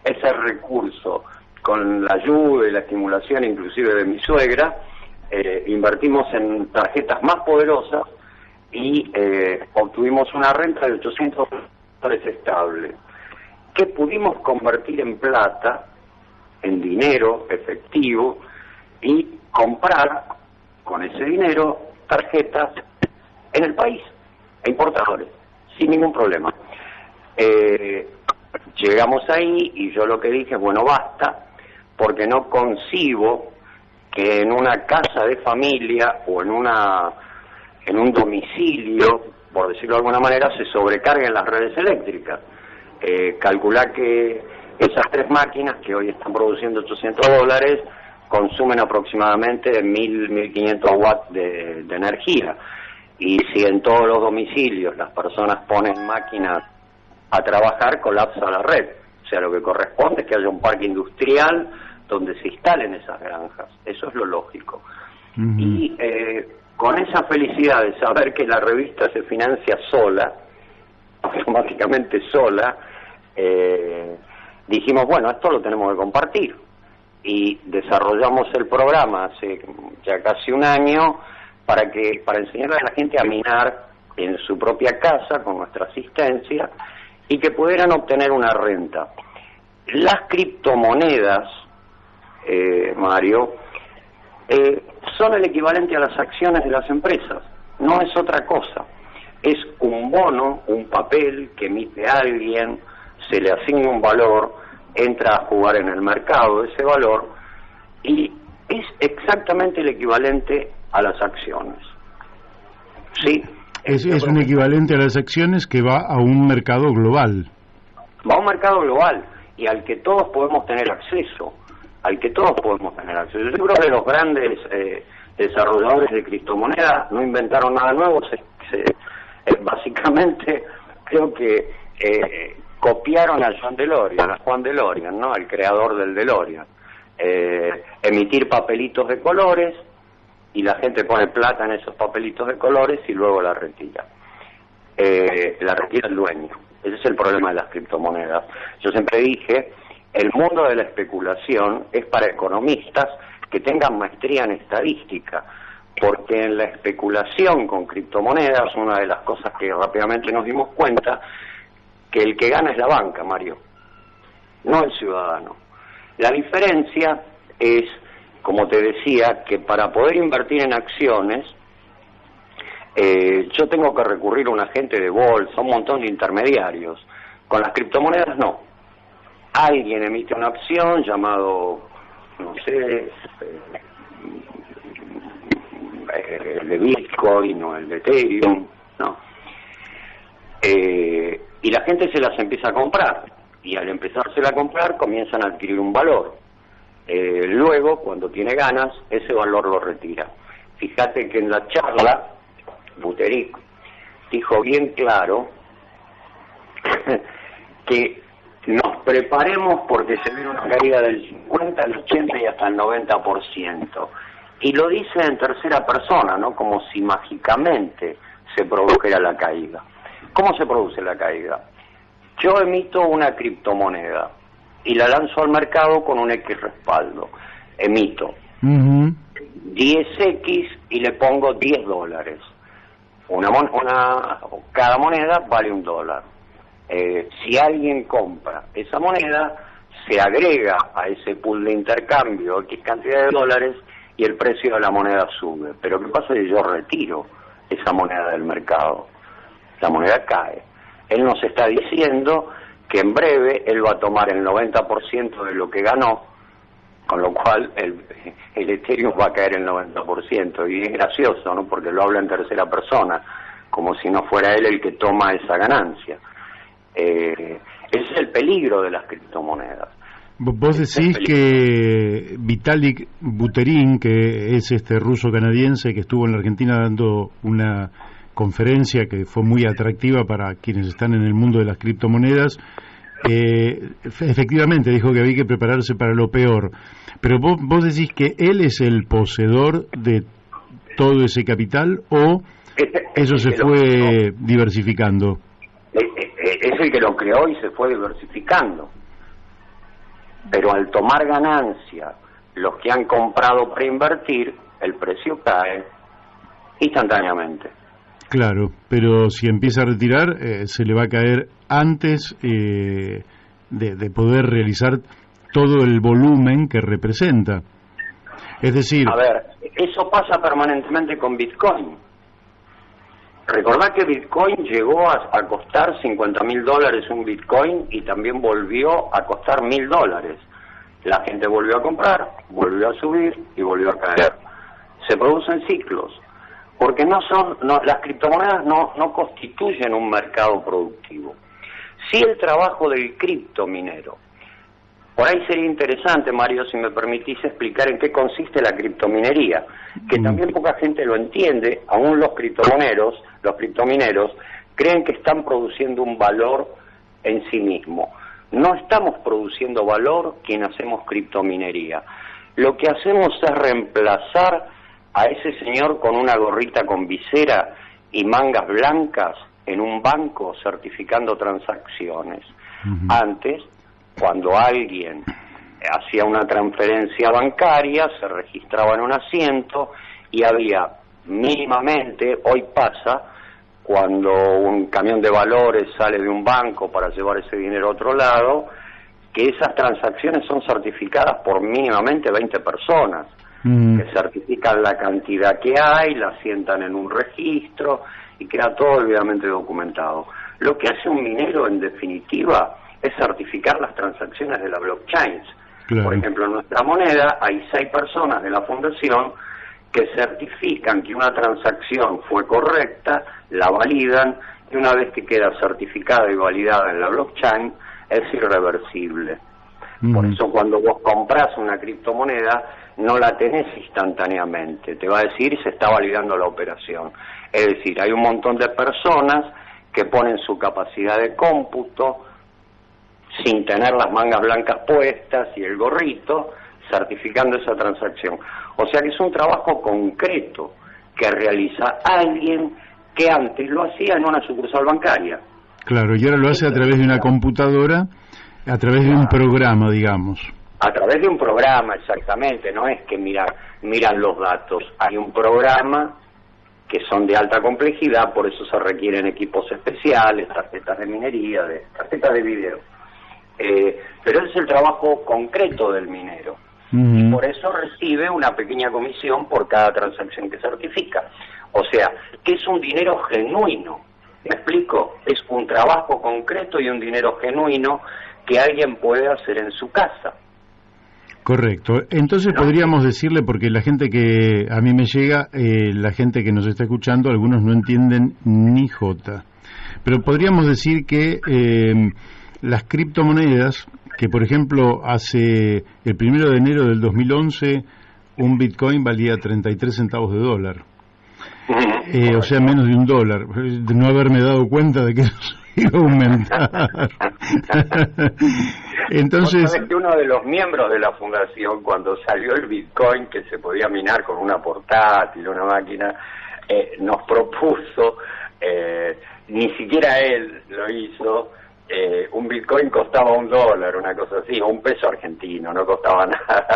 ese recurso con la ayuda y la estimulación inclusive de mi suegra, invertimos en tarjetas más poderosas y obtuvimos una renta de $800 estable, que pudimos convertir en plata, en dinero efectivo, y comprar con ese dinero tarjetas en el país, e importadores, sin ningún problema. Llegamos ahí y yo lo que dije, bueno, basta, porque no concibo que en una casa de familia o en un domicilio, por decirlo de alguna manera, se sobrecarguen las redes eléctricas. Calculá que esas 3 máquinas que hoy están produciendo $800 consumen aproximadamente 1.500 watts de energía. Y si en todos los domicilios las personas ponen máquinas a trabajar, colapsa la red. O sea, lo que corresponde es que haya un parque industrial donde se instalen esas granjas. Eso es lo lógico. Y con esa felicidad de saber que la revista se financia sola, automáticamente sola, dijimos, bueno, esto lo tenemos que compartir. Y desarrollamos el programa hace ya casi un año para enseñarle a la gente a minar en su propia casa con nuestra asistencia y que pudieran obtener una renta. Las criptomonedas, Mario, son el equivalente a las acciones de las empresas, no es otra cosa. Es un bono, un papel que emite alguien, se le asigna un valor, entra a jugar en el mercado ese valor y es exactamente el equivalente a las acciones. Sí. Es un equivalente a las acciones que va a un mercado global. Va a un mercado global y al que todos podemos tener acceso. Yo creo que los grandes desarrolladores de criptomonedas no inventaron nada nuevo, básicamente creo que copiaron a Juan DeLorean, ¿no? Al creador del DeLorean. Emitir papelitos de colores y la gente pone plata en esos papelitos de colores y luego la retira. La retira el dueño. Ese es el problema de las criptomonedas. Yo siempre dije, el mundo de la especulación es para economistas que tengan maestría en estadística, porque en la especulación con criptomonedas, una de las cosas que rápidamente nos dimos cuenta, que el que gana es la banca, Mario, no el ciudadano. La diferencia es, como te decía, que para poder invertir en acciones, yo tengo que recurrir a un agente de bolsa, un montón de intermediarios. Con las criptomonedas no. Alguien emite una acción llamado, no sé, el de Bitcoin o el de Ethereum, ¿no? Y la gente se las empieza a comprar. Y al empezárselas a comprar comienzan a adquirir un valor. Luego, cuando tiene ganas, ese valor lo retira. Fíjate que en la charla, Buterin dijo bien claro que nos preparemos porque se viene una caída del 50, el 80 y hasta el 90%. Y lo dice en tercera persona, ¿no? Como si mágicamente se produjera la caída. ¿Cómo se produce la caída? Yo emito una criptomoneda y la lanzo al mercado con un X respaldo. Emito 10X y le pongo $10. Cada moneda vale $1. Si alguien compra esa moneda, se agrega a ese pool de intercambio X cantidad de dólares y el precio de la moneda sube. Pero ¿qué pasa si yo retiro esa moneda del mercado? La moneda cae. Él nos está diciendo que en breve él va a tomar el 90% de lo que ganó, con lo cual el Ethereum va a caer el 90%. Y es gracioso, ¿no? Porque lo habla en tercera persona, como si no fuera él el que toma esa ganancia. Ese es el peligro de las criptomonedas. Vos decís que Vitalik Buterin, que es este ruso canadiense que estuvo en la Argentina dando una conferencia que fue muy atractiva para quienes están en el mundo de las criptomonedas, efectivamente dijo que había que prepararse para lo peor. Pero vos decís que él es el poseedor de todo ese capital, o eso se fue diversificando. Es el que lo creó y se fue diversificando. Pero al tomar ganancia los que han comprado para invertir, el precio cae instantáneamente. Claro, pero si empieza a retirar, se le va a caer antes de poder realizar todo el volumen que representa. Es decir... A ver, eso pasa permanentemente con Bitcoin. Recordá que Bitcoin llegó a costar $50.000 un Bitcoin y también volvió a costar $1.000. La gente volvió a comprar, volvió a subir y volvió a caer. Se producen ciclos. Porque las criptomonedas no constituyen un mercado productivo. Sí el trabajo del criptominero. Por ahí sería interesante, Mario, si me permitís explicar en qué consiste la criptominería, que también poca gente lo entiende. Aún los criptomineros creen que están produciendo un valor en sí mismo. No estamos produciendo valor quien hacemos criptominería. Lo que hacemos es reemplazar a ese señor con una gorrita con visera y mangas blancas en un banco certificando transacciones. Antes, cuando alguien hacía una transferencia bancaria, se registraba en un asiento y había mínimamente, hoy pasa, cuando un camión de valores sale de un banco para llevar ese dinero a otro lado, que esas transacciones son certificadas por mínimamente 20 personas, que certifican la cantidad que hay, la sientan en un registro y queda todo debidamente documentado. Lo que hace un minero, en definitiva, es certificar las transacciones de la blockchain. Claro. Por ejemplo, en nuestra moneda hay 6 personas de la fundación que certifican que una transacción fue correcta, la validan, y una vez que queda certificada y validada en la blockchain, es irreversible. Por eso cuando vos compras una criptomoneda, no la tenés instantáneamente, te va a decir se está validando la operación. Es decir, hay un montón de personas que ponen su capacidad de cómputo sin tener las mangas blancas puestas y el gorrito, certificando esa transacción. O sea que es un trabajo concreto que realiza alguien que antes lo hacía en una sucursal bancaria. Claro, y ahora lo hace a través de una computadora, a través de un programa, digamos. A través de un programa, exactamente, no es que miran los datos, hay un programa que son de alta complejidad, por eso se requieren equipos especiales, tarjetas de minería, tarjetas de video. Pero ese es el trabajo concreto del minero. Y por eso recibe una pequeña comisión por cada transacción que certifica. O sea, que es un dinero genuino. ¿Me explico? Es un trabajo concreto y un dinero genuino que alguien puede hacer en su casa. Correcto. Entonces podríamos decirle, porque la gente que a mí me llega, la gente que nos está escuchando, algunos no entienden ni jota. Pero podríamos decir que las criptomonedas, que por ejemplo hace el 1 de enero del 2011 un Bitcoin valía 33 centavos de dólar. O sea, menos de $1, de no haberme dado cuenta de que eso iba a aumentar. Entonces, sabés que uno de los miembros de la fundación, cuando salió el Bitcoin, que se podía minar con una portátil, una máquina, nos propuso, ni siquiera él lo hizo, un Bitcoin costaba $1, una cosa así, o $1 argentino, no costaba nada.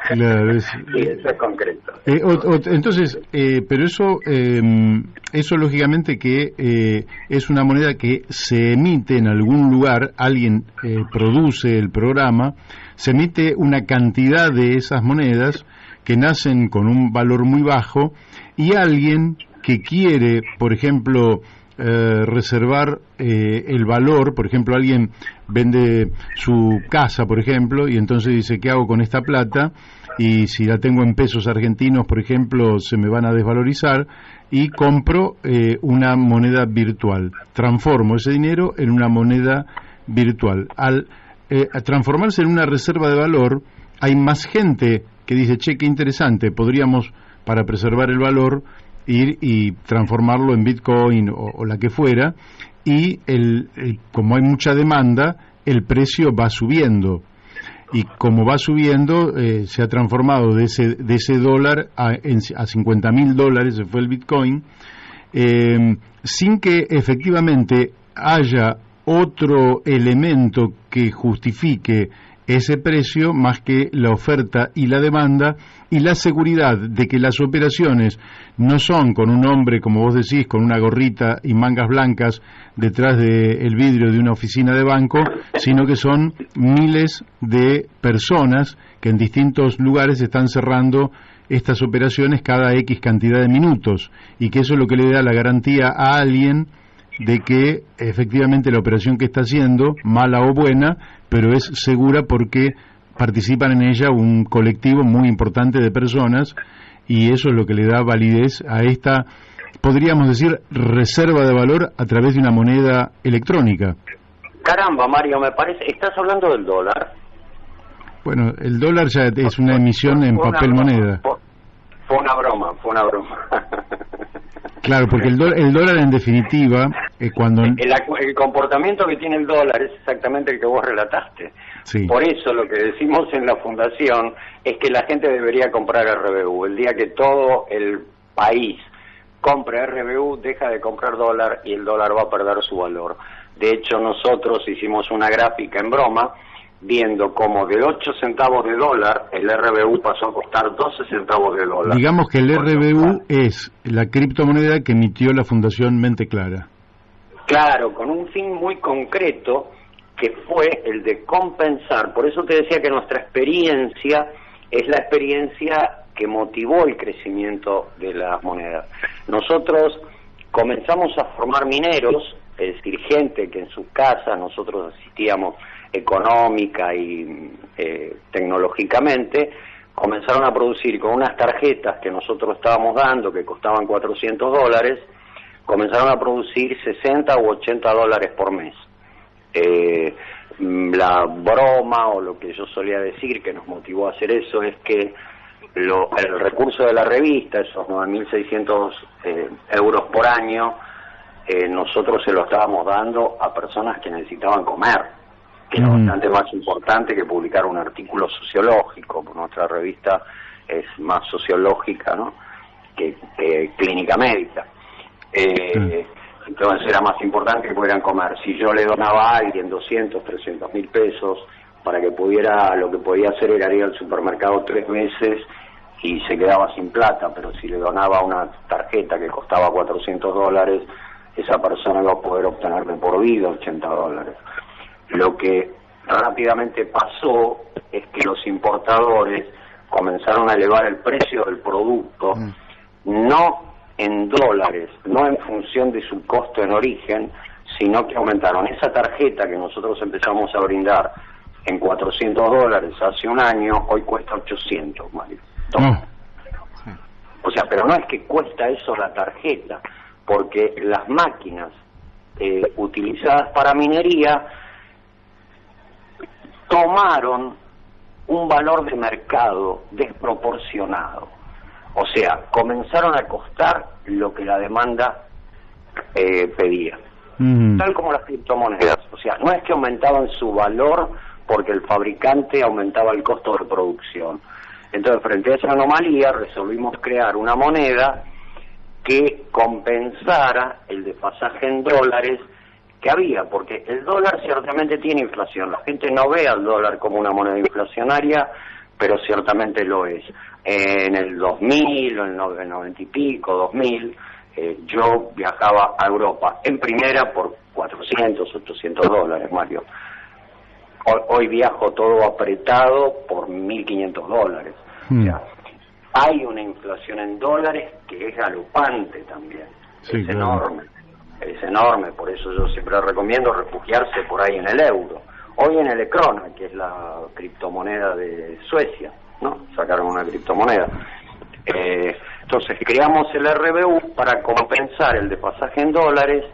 Claro, sí, eso es concreto. Entonces, pero eso lógicamente que es una moneda que se emite en algún lugar, alguien produce el programa, se emite una cantidad de esas monedas que nacen con un valor muy bajo, y alguien que quiere, por ejemplo, reservar el valor, por ejemplo, alguien vende su casa, por ejemplo, y entonces dice, ¿qué hago con esta plata? Y si la tengo en pesos argentinos, por ejemplo, se me van a desvalorizar, y compro una moneda virtual, transformo ese dinero en una moneda virtual. Al transformarse en una reserva de valor, hay más gente que dice, che, qué interesante, podríamos, para preservar el valor, ir y transformarlo en Bitcoin o la que fuera, y como hay mucha demanda, el precio va subiendo, y como va subiendo, se ha transformado de ese dólar a $50.000, se fue el Bitcoin, sin que efectivamente haya otro elemento que justifique ese precio más que la oferta y la demanda, y la seguridad de que las operaciones no son con un hombre, como vos decís, con una gorrita y mangas blancas detrás del vidrio de una oficina de banco, sino que son miles de personas que en distintos lugares están cerrando estas operaciones cada X cantidad de minutos, y que eso es lo que le da la garantía a alguien de que efectivamente la operación que está haciendo, mala o buena, pero es segura porque participan en ella un colectivo muy importante de personas, y eso es lo que le da validez a esta, podríamos decir, reserva de valor a través de una moneda electrónica. Caramba, Mario, me parece, ¿estás hablando del dólar? Bueno, el dólar ya es una emisión en papel moneda. Fue una broma. Claro, porque el dólar en definitiva, cuando... El comportamiento que tiene el dólar es exactamente el que vos relataste. Sí. Por eso lo que decimos en la fundación es que la gente debería comprar RBU. El día que todo el país compre RBU, deja de comprar dólar y el dólar va a perder su valor. De hecho, nosotros hicimos una gráfica en broma viendo cómo de 8 centavos de dólar el RBU pasó a costar 12 centavos de dólar. Digamos que el RBU es la criptomoneda que emitió la Fundación Mente Clara. Claro, con un fin muy concreto que fue el de compensar. Por eso te decía que nuestra experiencia es la experiencia que motivó el crecimiento de las monedas. Nosotros comenzamos a formar mineros, es decir, gente que en sus casas nosotros asistíamos económica y tecnológicamente, comenzaron a producir con unas tarjetas que nosotros estábamos dando, que costaban $400, comenzaron a producir 60 u 80 dólares por mes. La broma, o lo que yo solía decir que nos motivó a hacer eso, es que el recurso de la revista, esos 9.600 euros por año, nosotros se lo estábamos dando a personas que necesitaban comer, que era bastante más importante que publicar un artículo sociológico. Nuestra revista es más sociológica, ¿no?, que clínica médica. Entonces era más importante que pudieran comer. Si yo le donaba a alguien 200, 300 mil pesos para que pudiera, lo que podía hacer era ir al supermercado 3 veces y se quedaba sin plata, pero si le donaba una tarjeta que costaba $400, esa persona iba a poder obtener de por vida $80. Lo que rápidamente pasó es que los importadores comenzaron a elevar el precio del producto, no en dólares, no en función de su costo en origen, sino que aumentaron. Esa tarjeta que nosotros empezamos a brindar en $400 hace un año, hoy cuesta 800, Mario. O sea, pero no es que cuesta eso la tarjeta, porque las máquinas utilizadas para minería tomaron un valor de mercado desproporcionado. O sea, comenzaron a costar lo que la demanda pedía. Tal como las criptomonedas. O sea, no es que aumentaban su valor porque el fabricante aumentaba el costo de producción. Entonces, frente a esa anomalía, resolvimos crear una moneda que compensara el desfasaje en dólares que había, porque el dólar ciertamente tiene inflación. La gente no ve al dólar como una moneda inflacionaria, pero ciertamente lo es. En el 2000, o en el 90 y pico, 2000, yo viajaba a Europa en primera por 400, 800 dólares, Mario. Hoy viajo todo apretado por 1.500 dólares. O sea, hay una inflación en dólares que es galopante también. Sí, es enorme. Es enorme, por eso yo siempre recomiendo refugiarse por ahí en el euro. Hoy en el Krona, que es la criptomoneda de Suecia, ¿no? Sacaron una criptomoneda. Entonces creamos el RBU para compensar el desfasaje en dólares,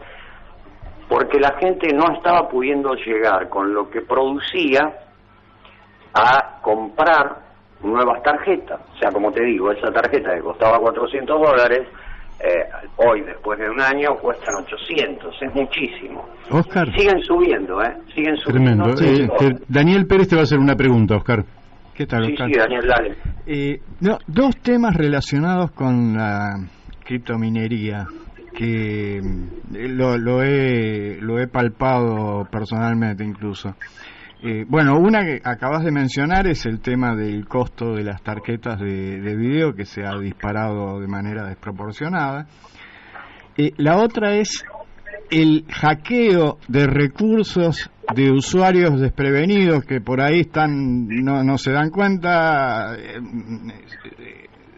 porque la gente no estaba pudiendo llegar con lo que producía a comprar nuevas tarjetas. O sea, como te digo, esa tarjeta que costaba $400, hoy, después de un año, cuestan 800, es muchísimo. Oscar. Siguen subiendo, siguen subiendo. Tremendo. Daniel Pérez te va a hacer una pregunta, Oscar. ¿Qué tal, Oscar? Sí, Daniel, dale. Dos temas relacionados con la criptominería que lo he palpado personalmente incluso. Bueno, una que acabas de mencionar es el tema del costo de las tarjetas de video, que se ha disparado de manera desproporcionada. La otra es el hackeo de recursos de usuarios desprevenidos que por ahí están, no se dan cuenta,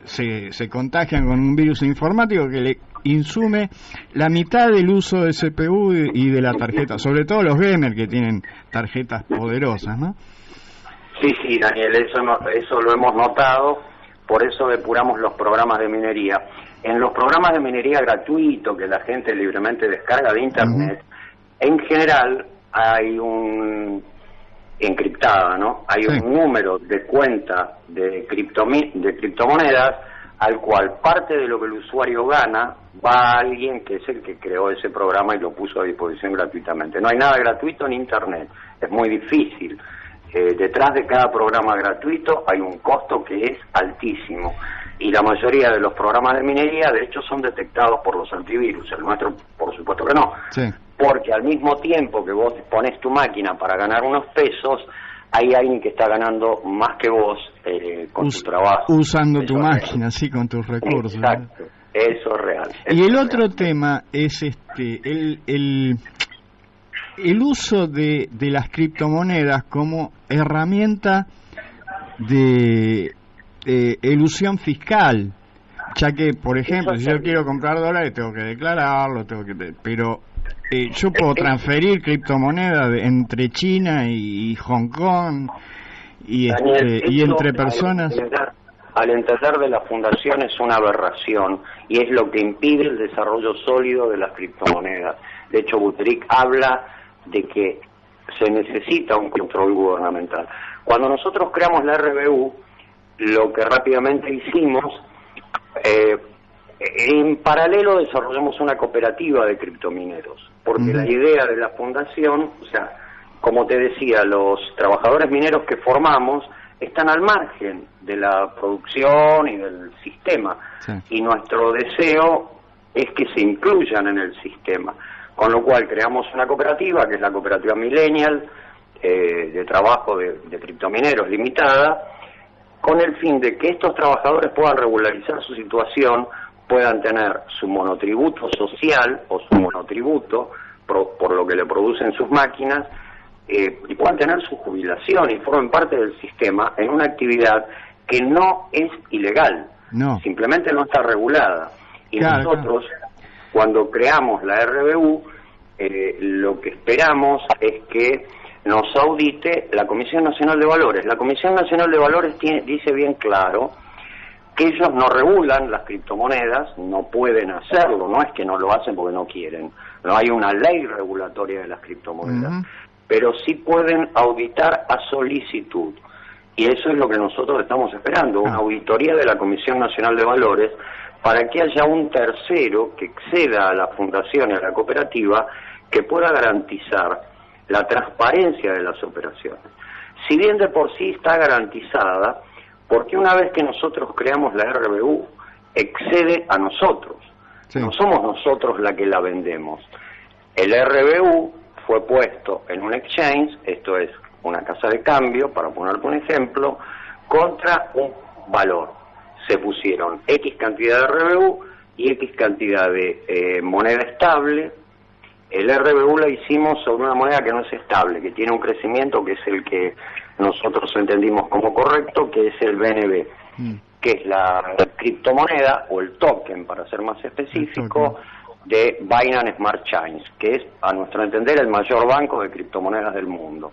se contagian con un virus informático que le insume la mitad del uso de CPU y de la tarjeta, sobre todo los gamers que tienen tarjetas poderosas, ¿no? Sí, Daniel, eso lo hemos notado, por eso depuramos los programas de minería. En los programas de minería gratuito que la gente libremente descarga de internet, en general hay un encriptada, ¿no? Hay un número de cuenta de criptomonedas al cual parte de lo que el usuario gana va a alguien que es el que creó ese programa y lo puso a disposición gratuitamente. No hay nada gratuito en Internet, es muy difícil. Detrás de cada programa gratuito hay un costo que es altísimo, y la mayoría de los programas de minería de hecho son detectados por los antivirus. El nuestro por supuesto que no, porque al mismo tiempo que vos pones tu máquina para ganar unos pesos, hay alguien que está ganando más que vos con tu trabajo. Usando tu máquina, sí, con tus recursos. Exacto, eso es real. Y el otro tema es el uso de las criptomonedas como herramienta de elusión fiscal, ya que, por ejemplo, si yo quiero comprar dólares tengo que declararlo, pero yo puedo transferir criptomonedas entre China y Hong Kong y entre personas. Al entender de la fundación es una aberración y es lo que impide el desarrollo sólido de las criptomonedas. De hecho, Buterik habla de que se necesita un control gubernamental. Cuando nosotros creamos la RBU, lo que rápidamente hicimos, en paralelo desarrollamos una cooperativa de criptomineros, porque la idea de la fundación, o sea, como te decía, los trabajadores mineros que formamos están al margen de la producción y del sistema, y nuestro deseo es que se incluyan en el sistema, con lo cual creamos una cooperativa, que es la cooperativa Millennial, de trabajo de criptomineros limitada, con el fin de que estos trabajadores puedan regularizar su situación, puedan tener su monotributo social o su monotributo por lo que le producen sus máquinas, y puedan tener su jubilación y formen parte del sistema en una actividad que no es ilegal, simplemente no está regulada. Y nosotros, cuando creamos la RBU, lo que esperamos es que nos audite la Comisión Nacional de Valores. La Comisión Nacional de Valores dice bien claro que ellos no regulan las criptomonedas, no pueden hacerlo, no es que no lo hacen porque no quieren, no hay una ley regulatoria de las criptomonedas, pero sí pueden auditar a solicitud, y eso es lo que nosotros estamos esperando, una auditoría de la Comisión Nacional de Valores, para que haya un tercero que exceda a la fundación y a la cooperativa, que pueda garantizar la transparencia de las operaciones. Si bien de por sí está garantizada, porque una vez que nosotros creamos la RBU, excede a nosotros. No somos nosotros la que la vendemos. El RBU fue puesto en un exchange, esto es una casa de cambio, para ponerte un ejemplo, contra un valor. Se pusieron X cantidad de RBU y X cantidad de moneda estable. El RBU lo hicimos sobre una moneda que no es estable, que tiene un crecimiento que es el que nosotros entendimos como correcto, que es el BNB, que es la criptomoneda o el token, para ser más específico, de Binance Smart Chain, que es, a nuestro entender, el mayor banco de criptomonedas del mundo.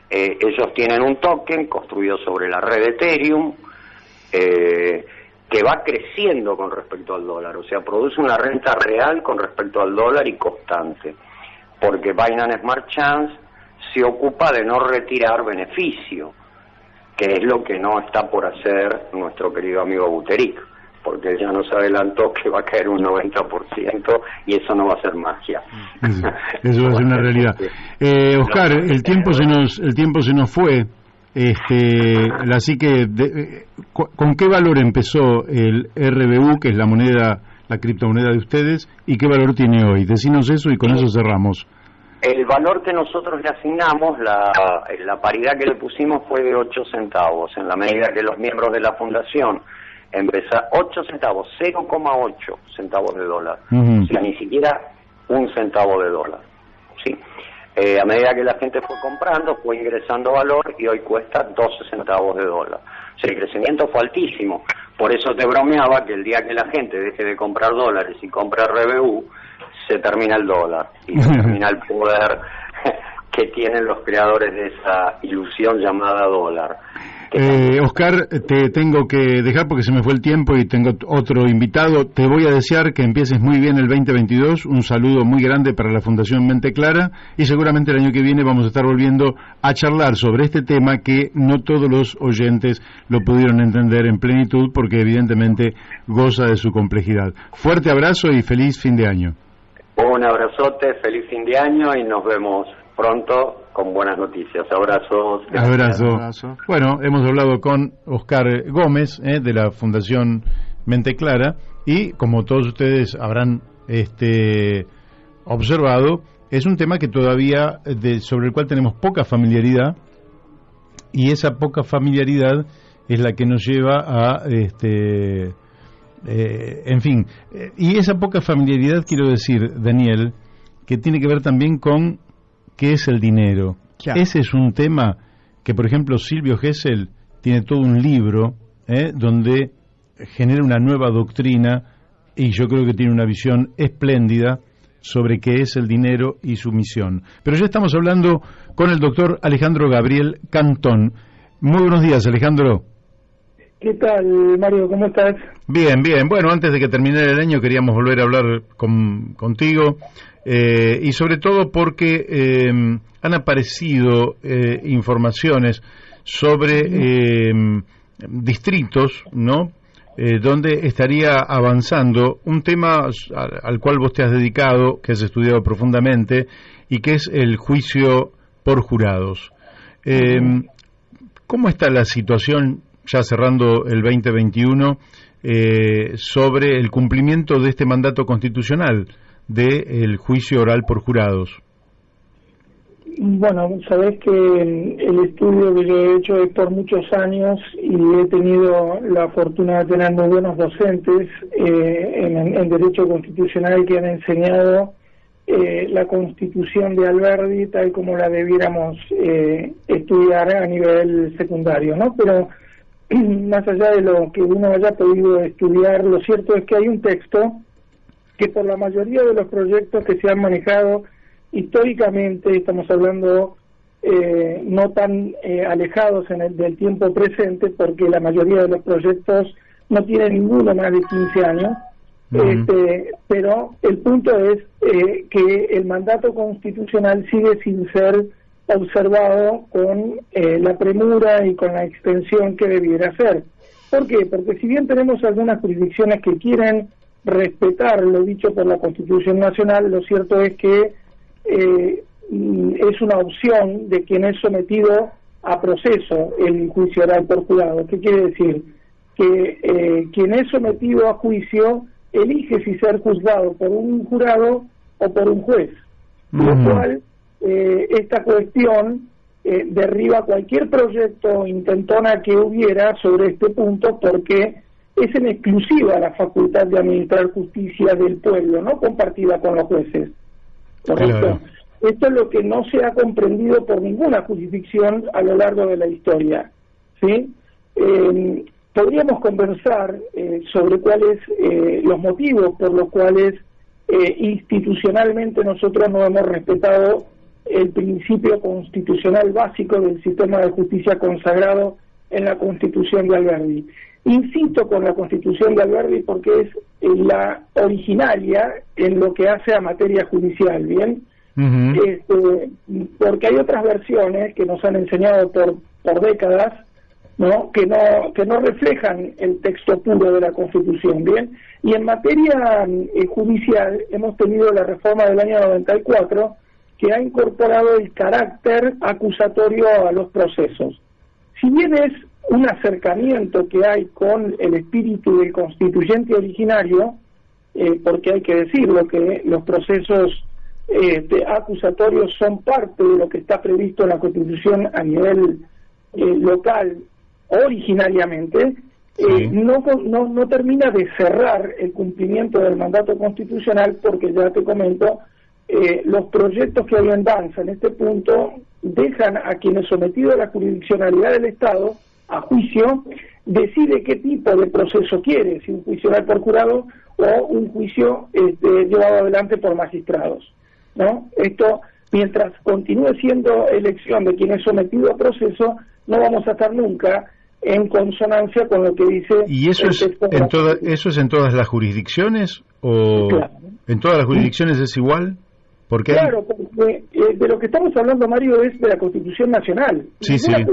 Ellos tienen un token construido sobre la red Ethereum, que va creciendo con respecto al dólar, o sea, produce una renta real con respecto al dólar y constante, porque Binance Smart Chain se ocupa de no retirar beneficio, que es lo que no está por hacer nuestro querido amigo Buterik, porque él ya nos adelantó que va a caer un 90% y eso no va a ser magia. Eso va a ser una realidad. Oscar, el tiempo se nos fue. Así que, ¿con qué valor empezó el RBU, que es la criptomoneda de ustedes, y qué valor tiene hoy? Decinos eso y con eso cerramos. El valor que nosotros le asignamos, la paridad que le pusimos fue de 8 centavos, en la medida que los miembros de la fundación empezaron 8 centavos, 0,8 centavos de dólar, o sea, ni siquiera un centavo de dólar, ¿sí? A medida que la gente fue comprando, fue ingresando valor y hoy cuesta 12 centavos de dólar. O sea, el crecimiento fue altísimo. Por eso te bromeaba que el día que la gente deje de comprar dólares y compre RBU, se termina el dólar y se termina el poder que tienen los creadores de esa ilusión llamada dólar, Oscar, te tengo que dejar porque se me fue el tiempo y tengo otro invitado. Te voy a desear que empieces muy bien el 2022. Un saludo muy grande para la Fundación Mente Clara y seguramente el año que viene vamos a estar volviendo a charlar sobre este tema que no todos los oyentes lo pudieron entender en plenitud porque evidentemente goza de su complejidad. Fuerte abrazo y feliz fin de año. Un abrazote, feliz fin de año y nos vemos pronto con buenas noticias. Abrazos. Abrazo. Bueno, hemos hablado con Oscar Gómez, de la Fundación Mente Clara, y como todos ustedes habrán observado, es un tema que todavía sobre el cual tenemos poca familiaridad, y esa poca familiaridad es la que nos lleva a en fin, y esa poca familiaridad, quiero decir, Daniel, que tiene que ver también con qué es el dinero. Claro. Ese es un tema que, por ejemplo, Silvio Gesell tiene todo un libro donde genera una nueva doctrina y yo creo que tiene una visión espléndida sobre qué es el dinero y su misión. Pero ya estamos hablando con el doctor Alejandro Gabriel Cantón. Muy buenos días, Alejandro. ¿Qué tal, Mario? ¿Cómo estás? Bien. Bueno, antes de que terminara el año queríamos volver a hablar contigo y sobre todo porque han aparecido informaciones sobre distritos, ¿no? Donde estaría avanzando un tema al cual vos te has dedicado, que has estudiado profundamente y que es el juicio por jurados. ¿Cómo está la situación, ya cerrando el 2021, sobre el cumplimiento de este mandato constitucional del juicio oral por jurados? Bueno, sabés que el estudio que yo he hecho es por muchos años y he tenido la fortuna de tener muy buenos docentes en Derecho Constitucional que han enseñado la Constitución de Alberdi tal como la debiéramos estudiar a nivel secundario, ¿no? Pero más allá de lo que uno haya podido estudiar, lo cierto es que hay un texto que por la mayoría de los proyectos que se han manejado históricamente, estamos hablando no tan alejados del tiempo presente, porque la mayoría de los proyectos no tienen ninguno más de 15 años, pero el punto es que el mandato constitucional sigue sin ser observado con la premura y con la extensión que debiera ser. ¿Por qué? Porque si bien tenemos algunas jurisdicciones que quieren respetar lo dicho por la Constitución Nacional, lo cierto es que es una opción de quien es sometido a proceso el juicio oral por jurado. ¿Qué quiere decir? Que quien es sometido a juicio elige si ser juzgado por un jurado o por un juez, lo cual esta cuestión derriba cualquier proyecto intentona que hubiera sobre este punto, porque es en exclusiva la facultad de administrar justicia del pueblo, no compartida con los jueces. ¿Correcto? Claro. Esto es lo que no se ha comprendido por ninguna jurisdicción a lo largo de la historia, ¿sí? Podríamos conversar sobre cuáles los motivos por los cuales institucionalmente nosotros no hemos respetado el principio constitucional básico del sistema de justicia consagrado en la Constitución de Alberdi. Insisto con la Constitución de Alberdi porque es la originaria en lo que hace a materia judicial, ¿bien? Porque hay otras versiones que nos han enseñado por décadas, ¿no? Que no reflejan el texto puro de la Constitución, ¿bien? Y en materia judicial hemos tenido la reforma del año 94 que ha incorporado el carácter acusatorio a los procesos. Si bien es un acercamiento que hay con el espíritu del constituyente originario, porque hay que decirlo que los procesos acusatorios son parte de lo que está previsto en la Constitución a nivel local originariamente, no termina de cerrar el cumplimiento del mandato constitucional, porque ya te comento, los proyectos que hay en danza en este punto dejan a quienes sometidos a la jurisdiccionalidad del Estado a juicio, decide qué tipo de proceso quiere, si un juicio oral por jurado o un juicio llevado adelante por magistrados, ¿no? Esto, mientras continúe siendo elección de quien es sometido a proceso, no vamos a estar nunca en consonancia con lo que dice. ¿Y eso eso es en todas las jurisdicciones o claro. en todas las jurisdicciones es igual? Porque porque de lo que estamos hablando, Mario, es de la Constitución Nacional.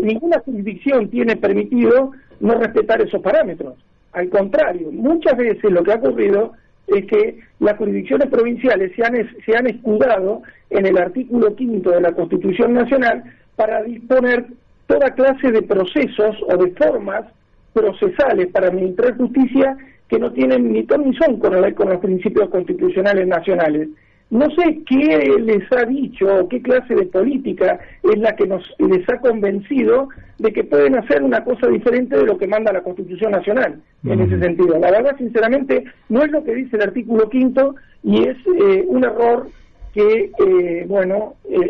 Ninguna jurisdicción tiene permitido no respetar esos parámetros. Al contrario, muchas veces lo que ha ocurrido es que las jurisdicciones provinciales se han escudado en el artículo 5 de la Constitución Nacional para disponer toda clase de procesos o de formas procesales para administrar justicia que no tienen ni ton ni son con los principios constitucionales nacionales. No sé qué les ha dicho o qué clase de política es la que les ha convencido de que pueden hacer una cosa diferente de lo que manda la Constitución Nacional en ese sentido. La verdad, sinceramente, no es lo que dice el artículo 5 y es un error que,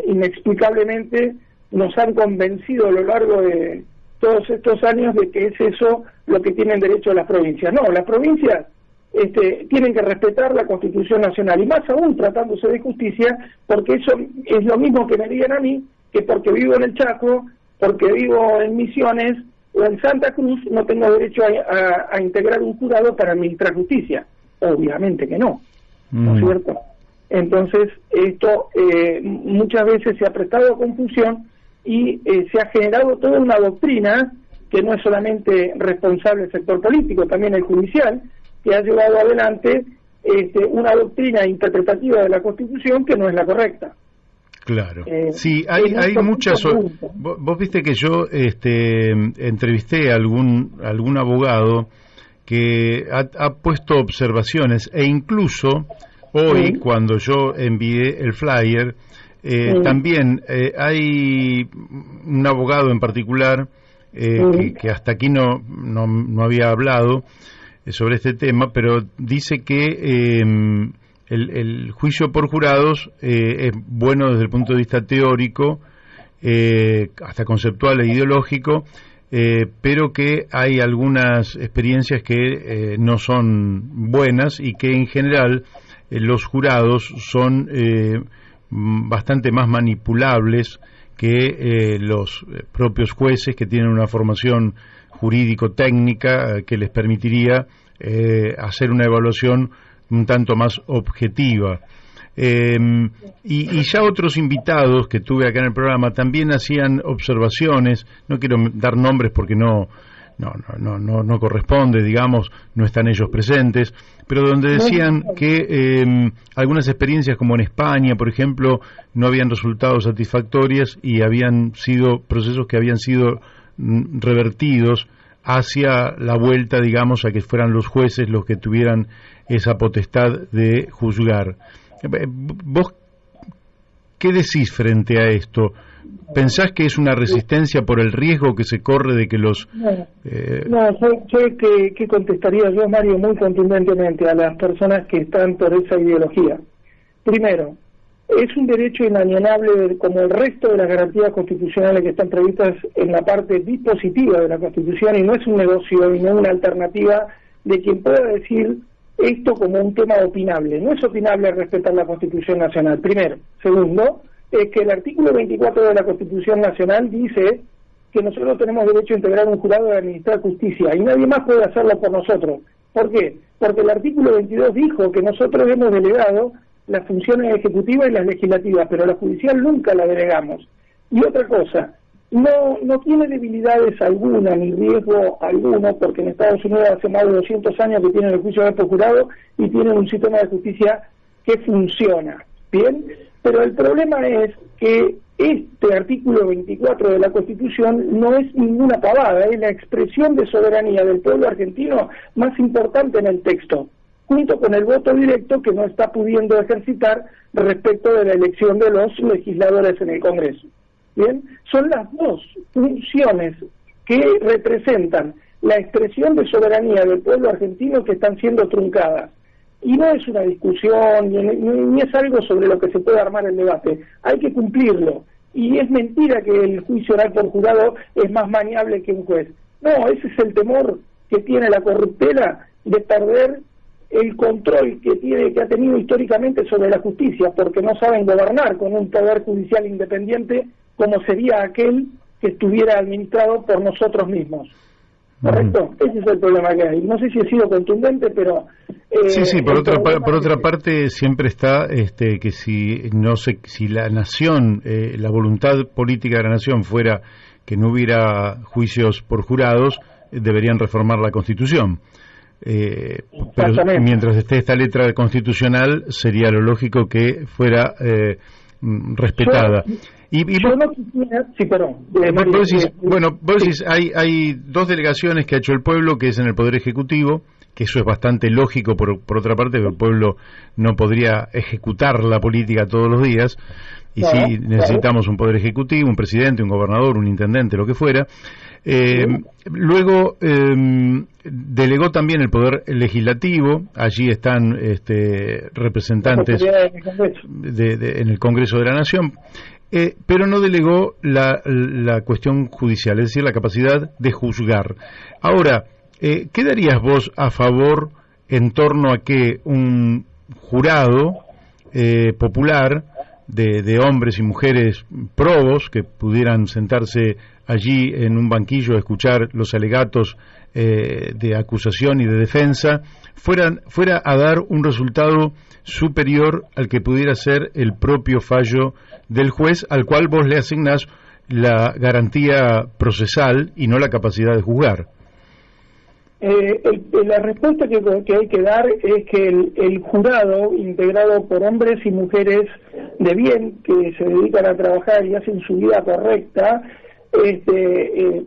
inexplicablemente nos han convencido a lo largo de todos estos años de que es eso lo que tienen derecho las provincias. No, las provincias tienen que respetar la Constitución Nacional, y más aún tratándose de justicia, porque eso es lo mismo que me digan a mí, que porque vivo en el Chaco, porque vivo en Misiones o en Santa Cruz, no tengo derecho a integrar un jurado para administrar justicia. Obviamente que no, ¿no es cierto? Entonces, esto muchas veces se ha prestado a confusión y se ha generado toda una doctrina que no es solamente responsable del sector político, también el judicial, que ha llevado adelante una doctrina interpretativa de la Constitución que no es la correcta. Claro. Sí, hay muchas. Vos viste que yo entrevisté a algún abogado que ha puesto observaciones, e incluso hoy, cuando yo envié el flyer, también hay un abogado en particular que hasta aquí no había hablado sobre este tema, pero dice que el juicio por jurados es bueno desde el punto de vista teórico, hasta conceptual e ideológico, pero que hay algunas experiencias que no son buenas y que en general los jurados son bastante más manipulables que los propios jueces, que tienen una formación jurídico-técnica que les permitiría hacer una evaluación un tanto más objetiva. Y ya otros invitados que tuve acá en el programa también hacían observaciones. No quiero dar nombres porque no corresponde, digamos, no están ellos presentes, pero donde decían que algunas experiencias, como en España, por ejemplo, no habían resultado satisfactorias y habían sido procesos que habían sido revertidos hacia la vuelta, digamos, a que fueran los jueces los que tuvieran esa potestad de juzgar. ¿Vos qué decís frente a esto? ¿Pensás que es una resistencia por el riesgo que se corre de que los... sé que contestaría yo, Mario, muy contundentemente a las personas que están por esa ideología. Primero, es un derecho inalienable como el resto de las garantías constitucionales que están previstas en la parte dispositiva de la Constitución, y no es un negocio y no una alternativa de quien pueda decir esto como un tema opinable. No es opinable respetar la Constitución Nacional, primero. Segundo, es que el artículo 24 de la Constitución Nacional dice que nosotros tenemos derecho a integrar un jurado de administrar justicia y nadie más puede hacerlo por nosotros. ¿Por qué? Porque el artículo 22 dijo que nosotros hemos delegado las funciones ejecutivas y las legislativas, pero la judicial nunca la delegamos. Y otra cosa, no tiene debilidades alguna ni riesgo alguno, porque en Estados Unidos hace más de 200 años que tienen el juicio por jurado y tienen un sistema de justicia que funciona, ¿bien? Pero el problema es que este artículo 24 de la Constitución no es ninguna pavada, es la expresión de soberanía del pueblo argentino más importante en el texto, junto con el voto directo que no está pudiendo ejercitar respecto de la elección de los legisladores en el Congreso. Bien, son las dos funciones que representan la expresión de soberanía del pueblo argentino que están siendo truncadas. Y no es una discusión, ni es algo sobre lo que se puede armar el debate. Hay que cumplirlo. Y es mentira que el juicio oral por jurado es más maniable que un juez. No, ese es el temor que tiene la corruptela de perder el control que ha tenido históricamente sobre la justicia, porque no saben gobernar con un poder judicial independiente como sería aquel que estuviera administrado por nosotros mismos. ¿correcto? Ese es el problema que hay. No sé si he sido contundente, pero... sí, por otra parte siempre está que si la nación, la voluntad política de la nación fuera que no hubiera juicios por jurados, deberían reformar la Constitución. Pero mientras esté esta letra constitucional, sería lo lógico que fuera respetada. Yo no quisiera... Sí, perdón. Vos decís, hay dos delegaciones que ha hecho el pueblo, que es en el Poder Ejecutivo, que eso es bastante lógico por otra parte, que el pueblo no podría ejecutar la política todos los días, y sí necesitamos un Poder Ejecutivo, un presidente, un gobernador, un intendente, lo que fuera. Luego delegó también el Poder Legislativo, allí están representantes en el Congreso de la Nación, pero no delegó la cuestión judicial, es decir, la capacidad de juzgar. Ahora, ¿qué darías vos a favor en torno a que un jurado popular de hombres y mujeres probos que pudieran sentarse allí en un banquillo a escuchar los alegatos de acusación y de defensa, fuera a dar un resultado superior al que pudiera ser el propio fallo del juez, al cual vos le asignás la garantía procesal y no la capacidad de juzgar? La respuesta que hay que dar es que el jurado, integrado por hombres y mujeres de bien, que se dedican a trabajar y hacen su vida correcta,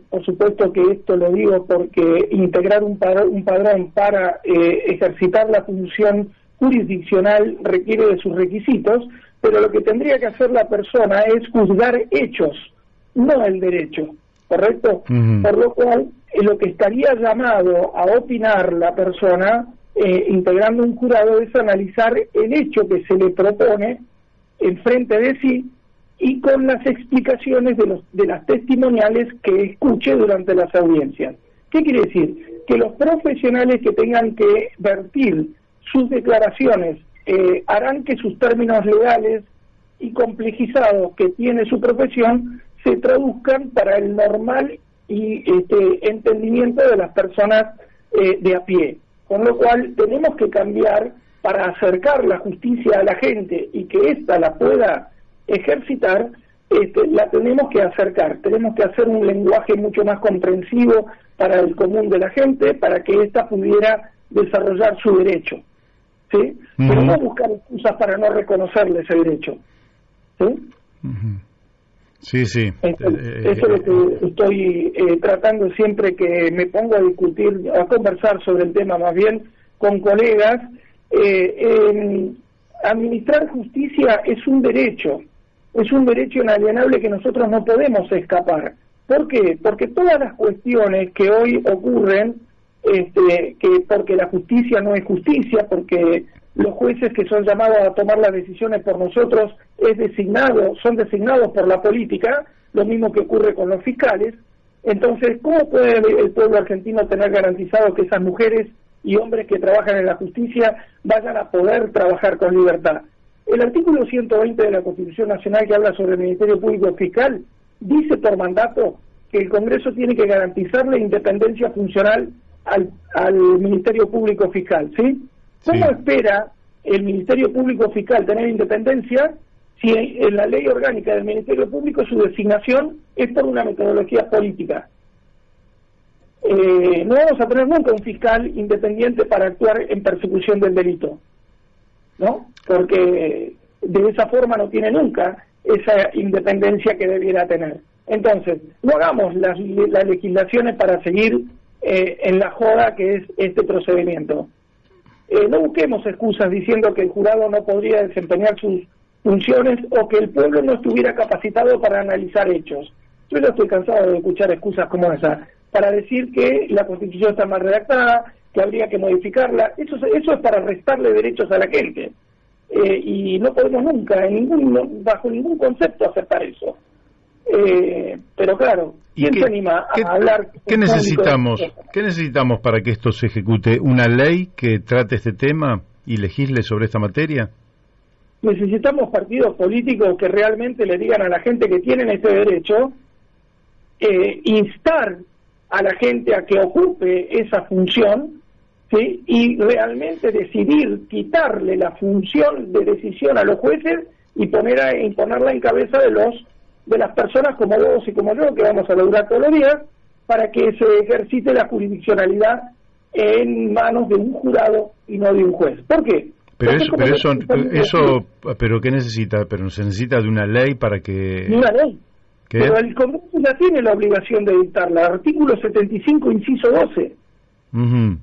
por supuesto que esto lo digo porque integrar un padrón para ejercitar la función jurisdiccional requiere de sus requisitos, pero lo que tendría que hacer la persona es juzgar hechos, no el derecho, ¿correcto? Uh-huh. Por lo cual, lo que estaría llamado a opinar la persona, integrando un jurado, es analizar el hecho que se le propone enfrente de sí y con las explicaciones de las testimoniales que escuche durante las audiencias. ¿Qué quiere decir? Que los profesionales que tengan que vertir sus declaraciones harán que sus términos legales y complejizados que tiene su profesión se traduzcan para el normal y entendimiento de las personas de a pie. Con lo cual tenemos que cambiar para acercar la justicia a la gente y que ésta la pueda ejercitar, la tenemos que acercar, tenemos que hacer un lenguaje mucho más comprensivo para el común de la gente, para que ésta pudiera desarrollar su derecho, ¿sí? Uh-huh. Pero no buscar excusas para no reconocerle ese derecho, ¿sí? Uh-huh. Sí, sí. Eso es lo que estoy tratando siempre que me pongo a discutir, a conversar sobre el tema más bien con colegas. Administrar justicia es un derecho inalienable que nosotros no podemos escapar. ¿Por qué? Porque todas las cuestiones que hoy ocurren, que porque la justicia no es justicia, porque los jueces que son llamados a tomar las decisiones por nosotros son designados por la política, lo mismo que ocurre con los fiscales. Entonces, ¿cómo puede el pueblo argentino tener garantizado que esas mujeres y hombres que trabajan en la justicia vayan a poder trabajar con libertad? El artículo 120 de la Constitución Nacional, que habla sobre el Ministerio Público Fiscal, dice por mandato que el Congreso tiene que garantizar la independencia funcional al Ministerio Público Fiscal, ¿sí? ¿Cómo espera el Ministerio Público Fiscal tener independencia si en la ley orgánica del Ministerio Público su designación es por una metodología política? No vamos a tener nunca un fiscal independiente para actuar en persecución del delito, ¿no? Porque de esa forma no tiene nunca esa independencia que debiera tener. Entonces, no hagamos las legislaciones para seguir en la joda que es este procedimiento. No busquemos excusas diciendo que el jurado no podría desempeñar sus funciones o que el pueblo no estuviera capacitado para analizar hechos. Yo ya estoy cansado de escuchar excusas como esa para decir que la Constitución está mal redactada, que habría que modificarla. Eso es para restarle derechos a la gente. Y no podemos nunca, bajo ningún concepto, aceptar eso. Pero claro, ¿quién se anima a hablar? ¿Qué necesitamos para que esto se ejecute? ¿Una ley que trate este tema y legisle sobre esta materia? Necesitamos partidos políticos que realmente le digan a la gente que tienen este derecho, instar a la gente a que ocupe esa función, ¿sí? Y realmente decidir quitarle la función de decisión a los jueces y ponerla en cabeza de las personas como vos y como yo, que vamos a laburar todos los días, para que se ejercite la jurisdiccionalidad en manos de un jurado y no de un juez. ¿Por qué? Pero ¿qué necesita? Pero se necesita de una ley para que... Una ley. ¿Qué? Pero el Congreso ya tiene la obligación de dictarla. Artículo 75, inciso 12. Uh-huh.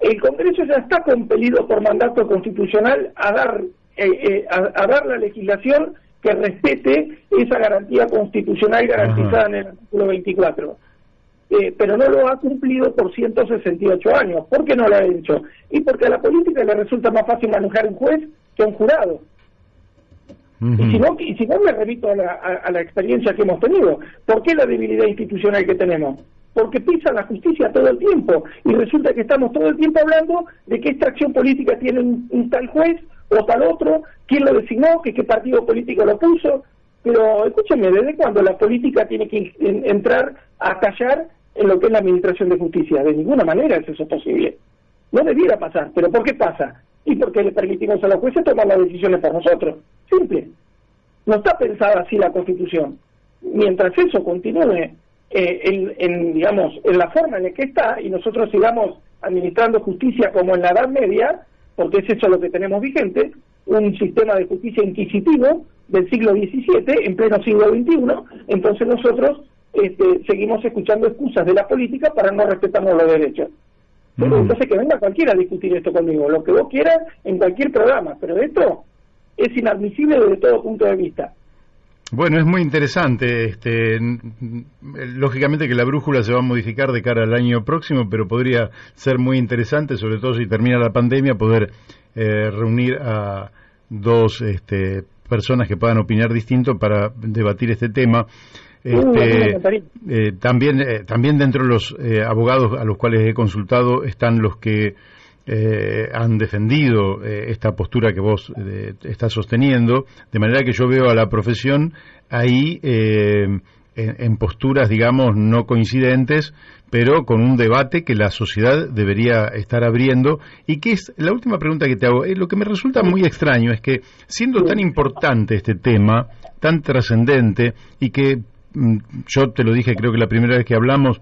El Congreso ya está compelido por mandato constitucional a dar la legislación que respete esa garantía constitucional garantizada en el artículo 24. Pero no lo ha cumplido por 168 años. ¿Por qué no lo ha hecho? Y porque a la política le resulta más fácil manejar un juez que un jurado. Uh-huh. Y si no me remito a la experiencia que hemos tenido. ¿Por qué la debilidad institucional que tenemos? Porque pisan la justicia todo el tiempo y resulta que estamos todo el tiempo hablando de qué extracción política tiene un tal juez o tal otro, quién lo designó, qué partido político lo puso. Pero escúcheme, ¿desde cuándo la política tiene que entrar a callar en lo que es la administración de justicia? De ninguna manera es eso posible. No debiera pasar. ¿Pero por qué pasa? Y porque le permitimos a los jueces tomar las decisiones por nosotros. Simple. No está pensada así la Constitución. Mientras eso continúe en la forma en la que está y nosotros sigamos administrando justicia como en la Edad Media, porque es eso lo que tenemos vigente, un sistema de justicia inquisitivo del siglo XVII en pleno siglo XXI, entonces nosotros seguimos escuchando excusas de la política para no respetarnos los derechos. Pero entonces que venga cualquiera a discutir esto conmigo, lo que vos quieras en cualquier programa, pero esto es inadmisible desde todo punto de vista. Bueno, es muy interesante. Lógicamente que la brújula se va a modificar de cara al año próximo, pero podría ser muy interesante, sobre todo si termina la pandemia, poder reunir a dos personas que puedan opinar distinto para debatir este tema. También dentro de los abogados a los cuales he consultado están los que han defendido esta postura que vos estás sosteniendo, de manera que yo veo a la profesión ahí en posturas, digamos, no coincidentes, pero con un debate que la sociedad debería estar abriendo. Y que es la última pregunta que te hago, lo que me resulta muy extraño es que, siendo tan importante este tema, tan trascendente, y que yo te lo dije, creo que la primera vez que hablamos,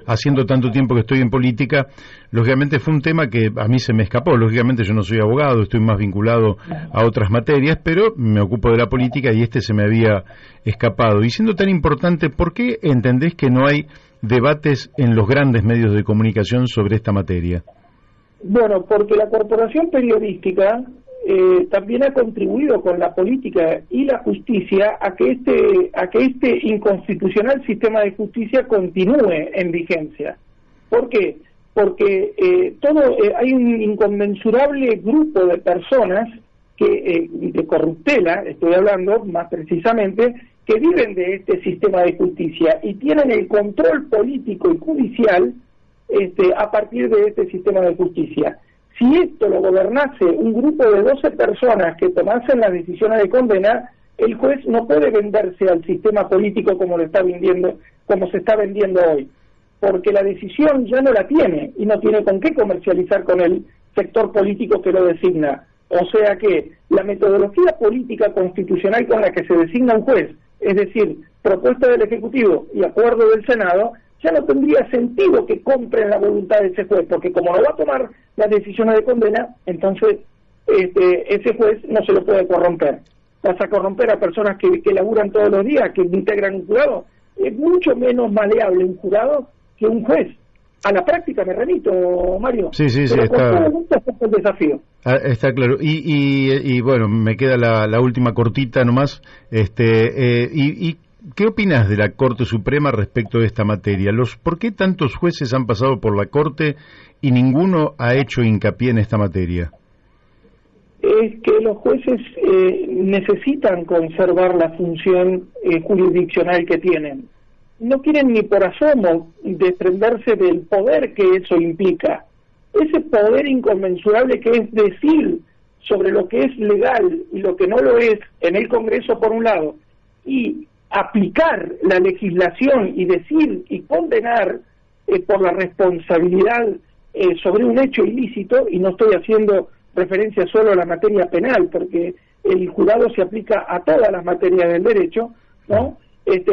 haciendo tanto tiempo que estoy en política, lógicamente fue un tema que a mí se me escapó. Lógicamente yo no soy abogado, estoy más vinculado a otras materias, pero me ocupo de la política y se me había escapado. Y siendo tan importante, ¿por qué entendés que no hay debates en los grandes medios de comunicación sobre esta materia? Bueno, porque la corporación periodística también ha contribuido con la política y la justicia a que este inconstitucional sistema de justicia continúe en vigencia. ¿Por qué? Porque hay un inconmensurable grupo de personas de corruptela, estoy hablando más precisamente, que viven de este sistema de justicia y tienen el control político y judicial a partir de este sistema de justicia. Si esto lo gobernase un grupo de 12 personas que tomasen las decisiones de condena, el juez no puede venderse al sistema político como lo está vendiendo, como se está vendiendo hoy, porque la decisión ya no la tiene y no tiene con qué comercializar con el sector político que lo designa. O sea que la metodología política constitucional con la que se designa un juez, es decir, propuesta del Ejecutivo y acuerdo del Senado, ya no tendría sentido que compren la voluntad de ese juez, porque como no va a tomar las decisiones de condena, entonces ese juez no se lo puede corromper. Vas a corromper a personas que laburan todos los días, que integran un jurado. Es mucho menos maleable un jurado que un juez. A la práctica me remito, Mario. Sí, pero está. Es el desafío. Está claro. Y bueno, me queda la última cortita nomás. ¿Qué opinas de la Corte Suprema respecto de esta materia? ¿Por qué tantos jueces han pasado por la Corte y ninguno ha hecho hincapié en esta materia? Es que los jueces necesitan conservar la función jurisdiccional que tienen. No quieren ni por asomo desprenderse del poder que eso implica. Ese poder inconmensurable que es decir sobre lo que es legal y lo que no lo es en el Congreso por un lado, y aplicar la legislación y decir y condenar por la responsabilidad sobre un hecho ilícito, y no estoy haciendo referencia solo a la materia penal, porque el jurado se aplica a todas las materias del derecho, ¿no?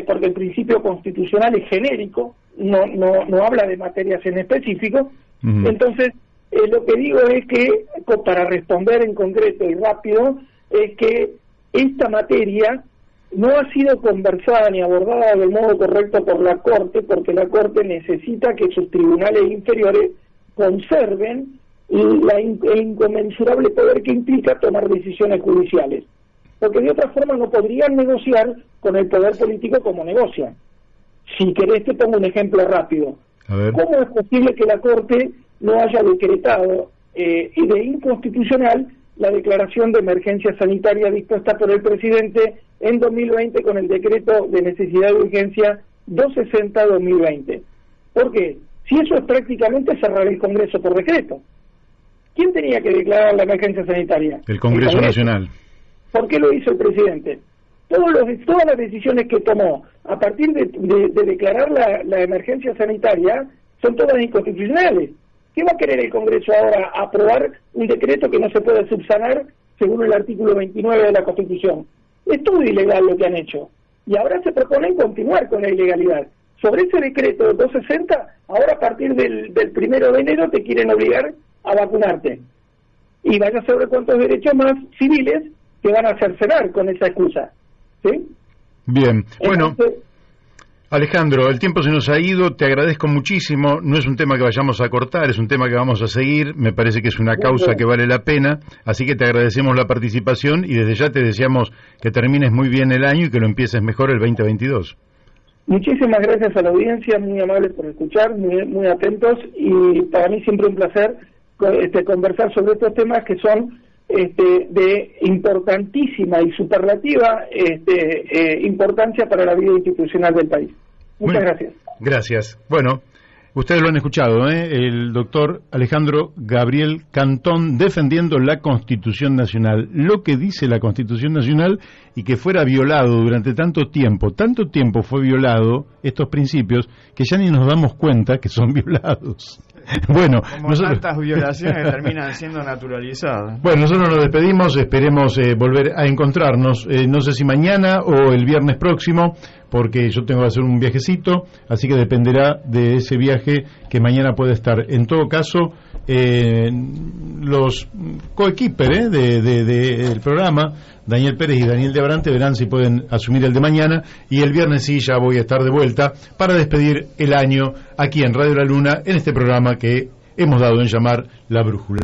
Porque el principio constitucional es genérico, no habla de materias en específico. Entonces, lo que digo es que, para responder en concreto y rápido, es que esta materia no ha sido conversada ni abordada del modo correcto por la Corte, porque la Corte necesita que sus tribunales inferiores conserven el inconmensurable poder que implica tomar decisiones judiciales, porque de otra forma no podrían negociar con el poder político como negocian. Si querés te pongo un ejemplo rápido. ¿Cómo es posible que la Corte no haya decretado y de inconstitucional la declaración de emergencia sanitaria dispuesta por el presidente en 2020 con el decreto de necesidad de urgencia 260-2020? ¿Por qué? Si eso es prácticamente cerrar el Congreso por decreto. ¿Quién tenía que declarar la emergencia sanitaria? El Congreso Nacional. ¿Por qué lo hizo el presidente? Todas las decisiones que tomó a partir de declarar la emergencia sanitaria son todas inconstitucionales. ¿Qué va a querer el Congreso ahora? Aprobar un decreto que no se puede subsanar según el artículo 29 de la Constitución. Es todo ilegal lo que han hecho. Y ahora se proponen continuar con la ilegalidad. Sobre ese decreto de 260, ahora a partir del 1 de enero te quieren obligar a vacunarte. Y vaya a saber cuántos derechos más civiles te van a cercenar con esa excusa. ¿Sí? Bien, bueno, entonces, Alejandro, el tiempo se nos ha ido, te agradezco muchísimo, no es un tema que vayamos a cortar, es un tema que vamos a seguir, me parece que es una causa que vale la pena, así que te agradecemos la participación y desde ya te deseamos que termines muy bien el año y que lo empieces mejor el 2022. Muchísimas gracias a la audiencia, muy amables por escuchar, muy atentos, y para mí siempre un placer conversar sobre estos temas que son de importantísima y superlativa importancia para la vida institucional del país. Muchas gracias. Gracias. Bueno, ustedes lo han escuchado, el doctor Alejandro Gabriel Cantón defendiendo la Constitución Nacional, lo que dice la Constitución Nacional, y que fuera violado durante tanto tiempo fue violado estos principios que ya ni nos damos cuenta que son violados. Bueno, como tantas violaciones terminan siendo naturalizadas. Bueno, nosotros nos despedimos, esperemos volver a encontrarnos, no sé si mañana o el viernes próximo, porque yo tengo que hacer un viajecito, así que dependerá de ese viaje que mañana puede estar. En todo caso, los coequiper del programa, Daniel Pérez y Daniel de Abrante, verán si pueden asumir el de mañana, y el viernes sí ya voy a estar de vuelta para despedir el año aquí en Radio La Luna, en este programa que hemos dado en llamar La Brújula.